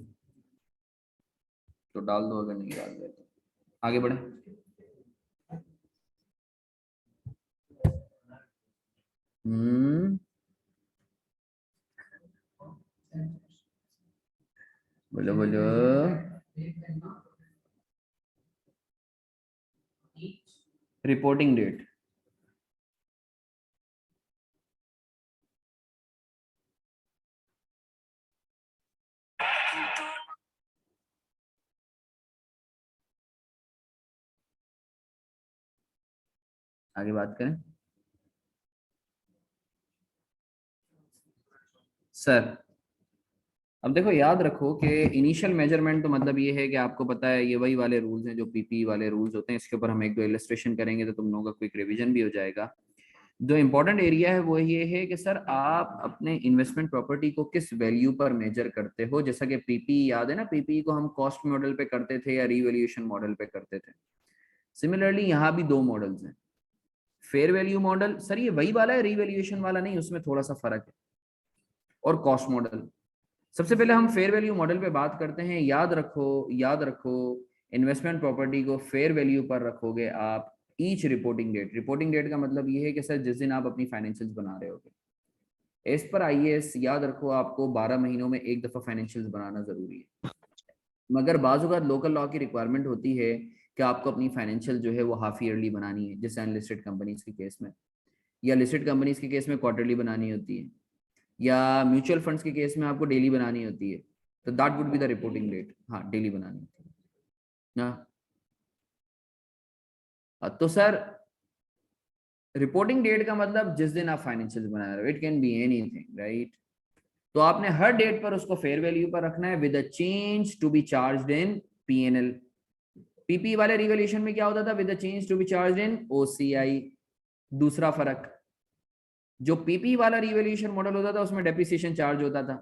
Speaker 1: तो डाल दो, अगर नहीं डाल रहे तो आगे बढ़े। बोलो बोलो। रिपोर्टिंग डेट, आगे बात करें। सर अब देखो याद रखो कि इनिशियल मेजरमेंट तो मतलब ये है कि आपको पता है ये वही वाले रूल्स हैं जो पीपी वाले रूल्स होते हैं। इसके ऊपर हम एक दो इलस्ट्रेशन करेंगे तो तुम लोगों का क्विक रिवीजन भी हो जाएगा। जो इंपॉर्टेंट एरिया है वो ये है कि सर आप अपने इन्वेस्टमेंट प्रॉपर्टी को किस वैल्यू पर मेजर करते हो। जैसा कि पीपी याद है ना, पीपी को हम कॉस्ट मॉडल पे करते थे या रिवैल्यूएशन मॉडल पे करते थे। सिमिलरली यहाँ भी दो मॉडल्स हैं, फेयर वैल्यू मॉडल, सर ये वही वाला है, रिवैल्यूएशन वाला नहीं, उसमें थोड़ा सा फर्क है, और कॉस्ट मॉडल। सबसे पहले हम फेयर वैल्यू मॉडल पे बात करते हैं। याद रखो इन्वेस्टमेंट प्रॉपर्टी को फेयर वैल्यू पर रखोगे आप each reporting date. Reporting date का मतलब ये है कि सर जिस दिन आप अपनी फाइनेंशियल्स बना रहे होगे। एज पर आईएएस याद रखो आपको 12 महीनों में एक दफा फाइनेंशियल्स बनाना जरूरी है, मगर बाज़ लोकल लॉ की रिक्वायरमेंट होती है कि आपको अपनी फाइनेंशियल जो है वो हाफ ईयरली बनानी है, जैसे अनलिस्टेड कंपनीज के केस में, या लिस्टेड कंपनीज के केस में क्वार्टरली बनानी होती है, या म्यूचुअल फंड्स के केस में आपको डेली बनानी होती है। तो that would be the reporting date. हाँ डेली बनानी होती है ना। तो सर रिपोर्टिंग डेट का मतलब जिस दिन आप फाइनेंशियल बना रहे हो, it can be anything right. तो आपने हर डेट पर उसको फेयर वैल्यू पर रखना है with a change to be charged in PNL. PP वाले रिवैल्यूएशन में क्या होता था, with a change to be charged in OCI. दूसरा फर्क, जो पीपी वाला रिवैल्यूएशन मॉडल होता था उसमें डेप्रिसिएशन चार्ज होता था,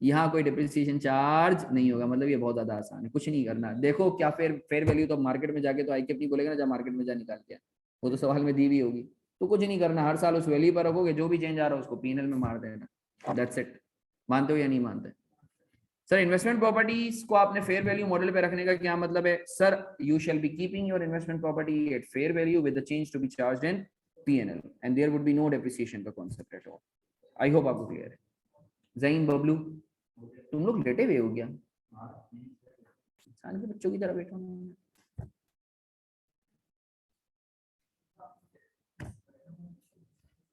Speaker 1: यहाँ कोई डेप्रिसिएशन चार्ज नहीं होगा। मतलब ये बहुत ज्यादा आसान है, कुछ नहीं करना। देखो क्या फेयर वैल्यू, तो मार्केट में जाके तो आईकेप नहीं बोलेगा ना, जब मार्केट में जा निकाल के, वो तो सवाल में दी हुई होगी। तो कुछ नहीं करना, हर साल उस वैल्यू पर रखोगे, जो भी चेंज आ रहा है उसको पीएनएल में मार देना, दैट्स इट। मानते हो या नहीं मानते? सर इन्वेस्टमेंट प्रॉपर्टीज को आपने फेयर वैल्यू मॉडल पे रखने का क्या मतलब है? Sir you shall be keeping your investment property at fair value with the change to be charged in PNL and there would be no depreciation का concept at all. I hope आपको क्लियर है। जहीन बबलू तुम लोग लेटे हुए हो गया, इंसान के बच्चों की तरह बैठो ना।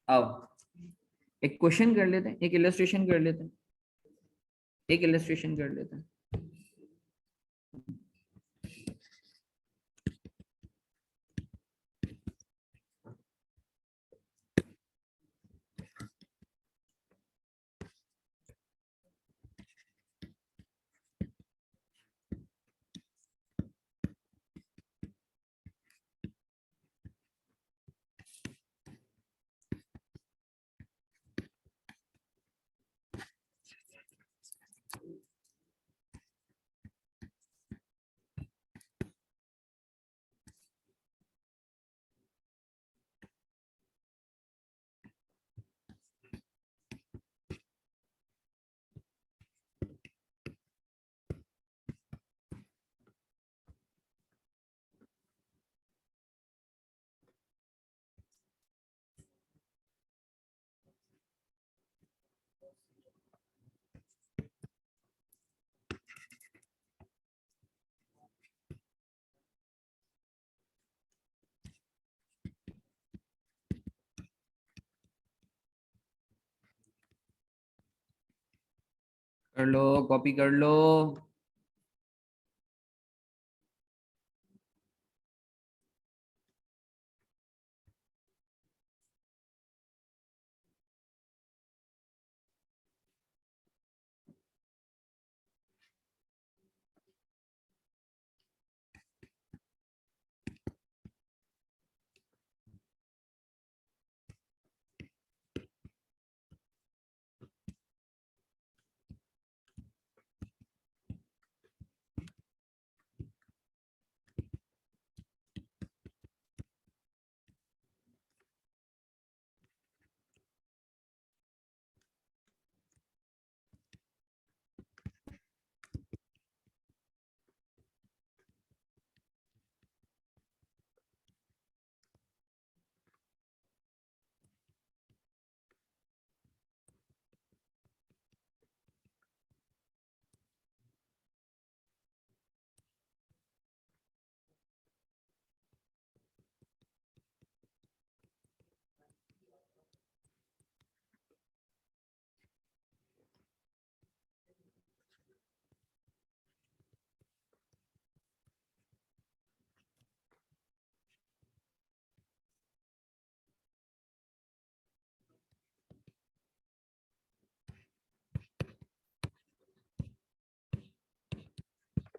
Speaker 1: आओ एक क्वेश्चन कर लेते हैं, एक इलस्ट्रेशन कर लेते हैं, एक इलस्ट्रेशन कर लेते हैं। कर लो, कॉपी कर लो।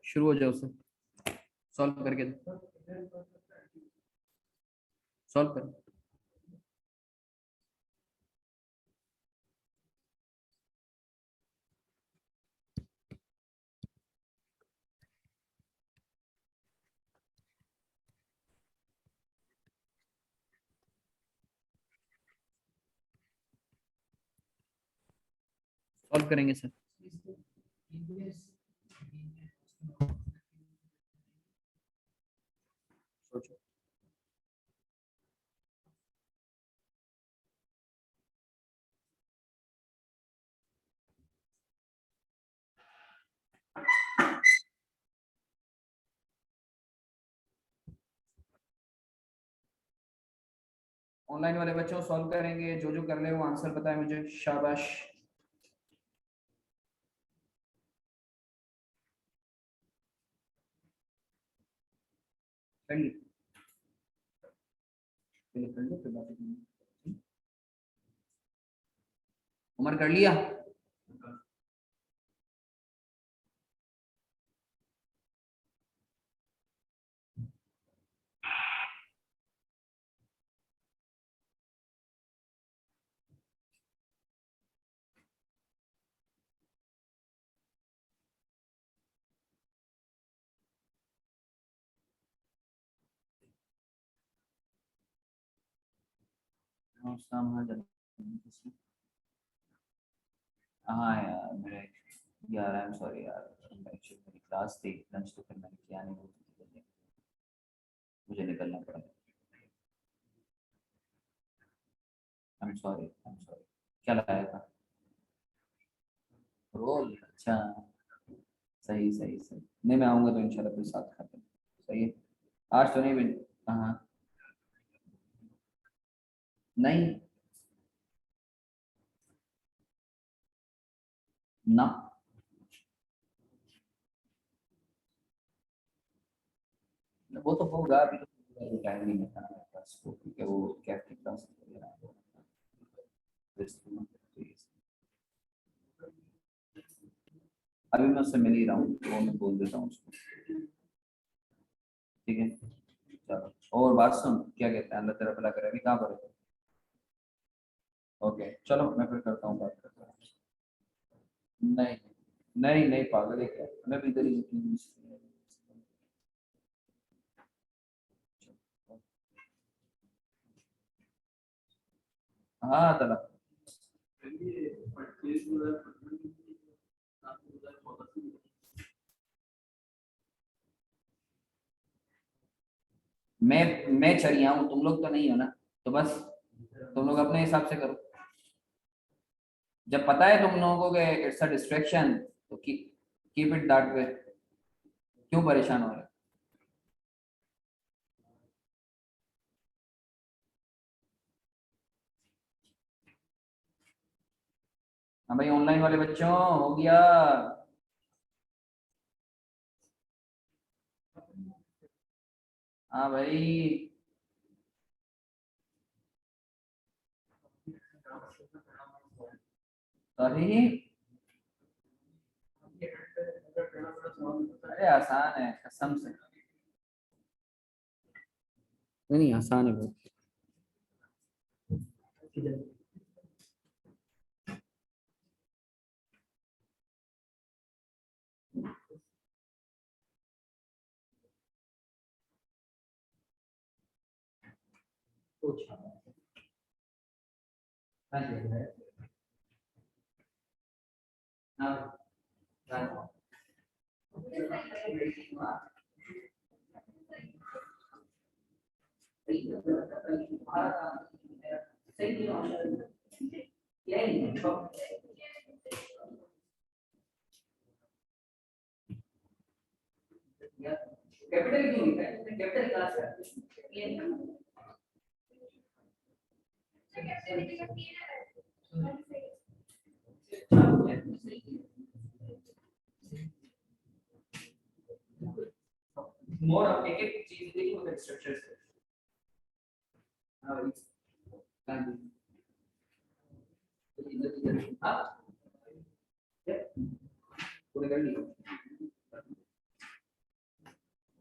Speaker 1: शुरू हो जाओ से, सॉल्व करके दो, सॉल्व कर। सॉल्व करेंगे सर। सोचो। ऑनलाइन वाले बच्चों सॉल्व करेंगे, जो कर ले वो आंसर बताए मुझे, शाबाश। कर ली, पहले कर लो फिर बात करेंगे। उमर कर लिया? हाँ यार मेरे, यार आई एम सॉरी यार, एक्चुअली मेरी क्लास थी, लंच तो फिर मैंने किया नहीं, मुझे निकलना पड़ा। आई am sorry, I am sorry. क्या लाया था? रोल, अच्छा। सही सही सही, नहीं मैं आऊंगा तो इंशाल्लाह फिर साथ खाते हैं। सही है। आज तो नहीं बन। हाँ। नहीं ना, वो तो होगा, अभी तो टाइम नहीं है मेरे पास को, क्योंकि वो क्या क्लास अभी मैं उससे मिल ही रहा हूँ, वो मैं बोल देता हूँ उसको। ठीक है चलो, और बात सुन, क्या कहते हैं, अल्लाह तेरा भला करे, अभी कहाँ पर है? ओके चलो, मैं फिर करता हूँ, बात करता हूँ। नहीं नहीं नहीं, पागल है क्या, मैं भी इधर ही हूँ। हाँ तला, मैं चढ़िया हूँ, तुम लोग तो नहीं हो ना, तो बस तुम लोग अपने हिसाब से करो। जब पता है तुम लोगों को इट्स अ डिस्ट्रैक्शन, तो कीप इट दैट वे। क्यों परेशान हो रहे हो? हाँ भाई ऑनलाइन वाले बच्चों हो गया। हाँ भाई अरे अरे आसान है कसम से। नहीं आसान है बहुत। कैपिटल क्यों लिखा है? कैपिटल क्लास है। मोर ऑफ एक एक चीज देखो उधर स्ट्रक्चर्स है। हाँ भाई हाँ जी। हाँ पूरे कर लिया।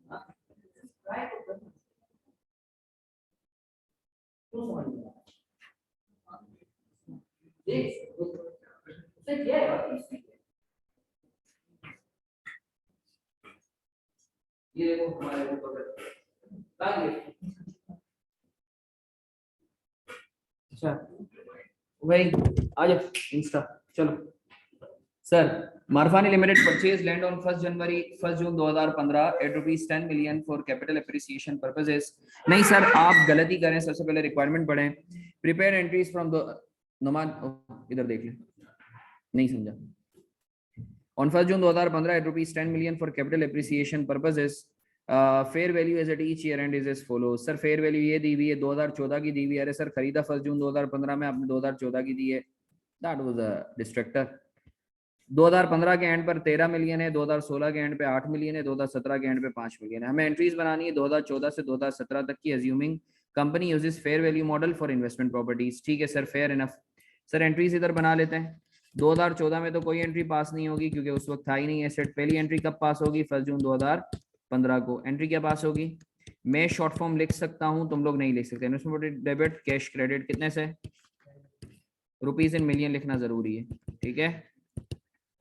Speaker 1: हाँ ट्राई तो कर। क्यों समझ नहीं आ रहा? देख उससे क्या है? ये देखो हमारे ऊपर अच्छा भाई आ जाओ इंस्टा चलो। Sir Marfani limited purchase land on 1 January 1 June 2015 at ₹10 million for capital appreciation purposes. नहीं सर आप गलती करें, सबसे पहले रिक्वायरमेंट पढ़ें। प्रिपेयर एंट्रीज फ्रॉम द नमाज इधर देख लें, नहीं समझा। On 1 June 2015 at ₹10 million for capital appreciation purposes. Fair value as at each year end is as follow. Sir fair value ये दी हुई है 2014 की दी हुई है। अरे सर खरीदा 1 जून 2015 में, आपने 2014 की दी है। That was a distractor. 2015 के एंड पर 13 मिलियन है, 2016 के एंड पे 8 मिलियन है, 2017 के एंड पे 5 मिलियन है। हमें एंट्रीज बनानी है 2014 से 2017 तक की, assuming company uses fair value model for investment properties. ठीक है sir fair enough. Sir entries इधर बना लेते हैं। 2014 में तो कोई एंट्री पास नहीं होगी क्योंकि उस वक्त था ही नहीं एसेट। पहली एंट्री कब पास होगी? 1 जून 2015 को। एंट्री क्या पास होगी? मैं शॉर्ट फॉर्म लिख सकता हूं, तुम लोग नहीं लिख सकते। इन्वेस्टमेंट डेबिट कैश क्रेडिट कितने से? रुपीज इन मिलियन लिखना जरूरी है, ठीक है,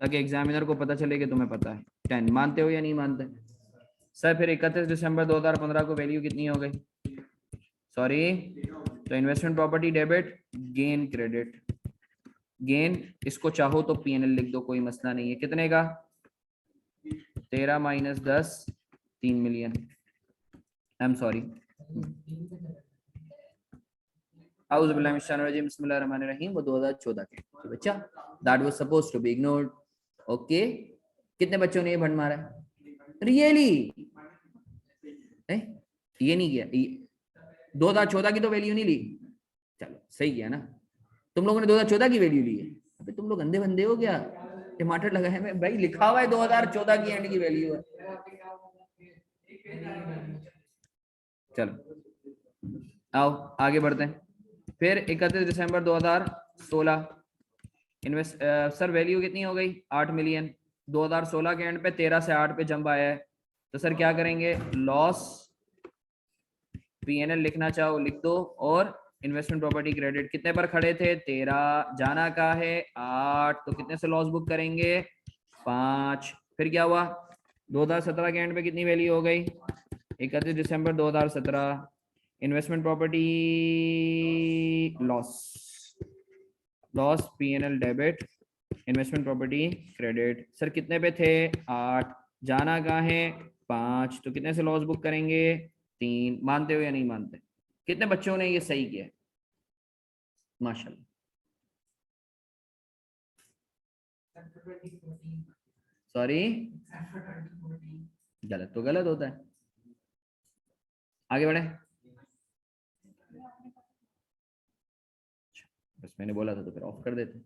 Speaker 1: ताकि एग्जामिनर को पता चले कि तुम्हें पता है। 10 मानते हो या नहीं मानते? सर फिर 31 दिसंबर 2015 को वैल्यू कितनी हो गई? सॉरी, तो investment property debit, gain credit. Gain इसको चाहो तो पीएनएल लिख दो, कोई मसला नहीं है। कितने का? 13 minus 10 3 million. I am sorry, बिस्मिल्लाहिर्रहमानिर्रहीम। वो 2014 के बच्चा, that was supposed to be ignored. Okay, कितने बच्चों ने ये भंड मारा है? रियली ये नहीं किया? 2014 की तो वैल्यू नहीं ली। चलो सही किया ना, तुम लोगों ने 2014 की वैल्यू ली है। अबे तुम लोग अंधे बंदे हो क्या? टमाटर लगाए में भाई, लिखा हुआ है 2014 की एंड की वैल्यू है। चलो आओ आगे बढ़ते हैं। फिर 31 दिसंबर 2016 इन्वेस्ट सर वैल्यू कितनी हो गई? 8 मिलियन। 2016 के एंड पे 13 से 8 पे जंप आया है, तो सर क्या करेंगे? लॉस पीएनएल लिखना चाहो लिख दो, और इन्वेस्टमेंट प्रॉपर्टी क्रेडिट कितने पर खड़े थे? 13, जाना का है 8, तो कितने से लॉस बुक करेंगे? 5। फिर क्या हुआ? 2017 के एंड पे कितनी वैल्यू हो गई? 31 दिसंबर 2017 investment property loss, loss PNL debit, investment property credit. Sir कितने पे थे? 8, जाना कहाँ है? 5, तो कितने से लॉस बुक करेंगे? 3। मानते हो या नहीं मानते? कितने बच्चों ने ये सही किया? माशाल्लाह। सॉरी, गलत तो गलत होता है। आगे बढ़े, बस मैंने बोला था तो फिर ऑफ कर देते।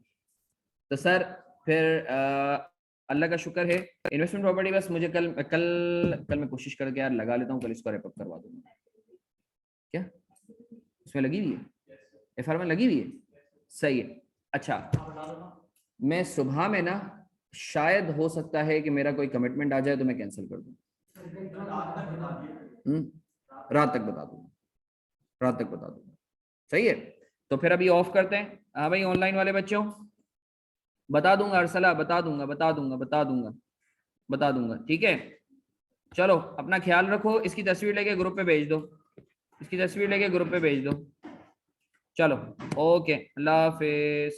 Speaker 1: तो सर फिर अल्लाह का शुक्र है, इन्वेस्टमेंट प्रॉपर्टी बस मुझे कल मैं कोशिश करके यार लगा लेता हूँ, कल इसको रैप अप करवा दूंगा। क्या इसमें लगी हुई है, एफआर में लगी हुई है, सही है। अच्छा मैं सुबह में ना शायद हो सकता है कि मेरा कोई कमिटमेंट आ जाए तो मैं कैंसिल कर दूं। रात तक बता दूंगा, रात तक बता दूंगा, सही है। तो फिर अभी ऑफ करते हैं। हाँ भाई ऑनलाइन वाले बच्चों बता दूंगा, अरसला बता दूंगा, ठीक है। चलो अपना ख्याल रखो, इसकी तस्वीर लेके ग्रुप पे भेज दो, चलो ओके, अल्लाह हाफिज।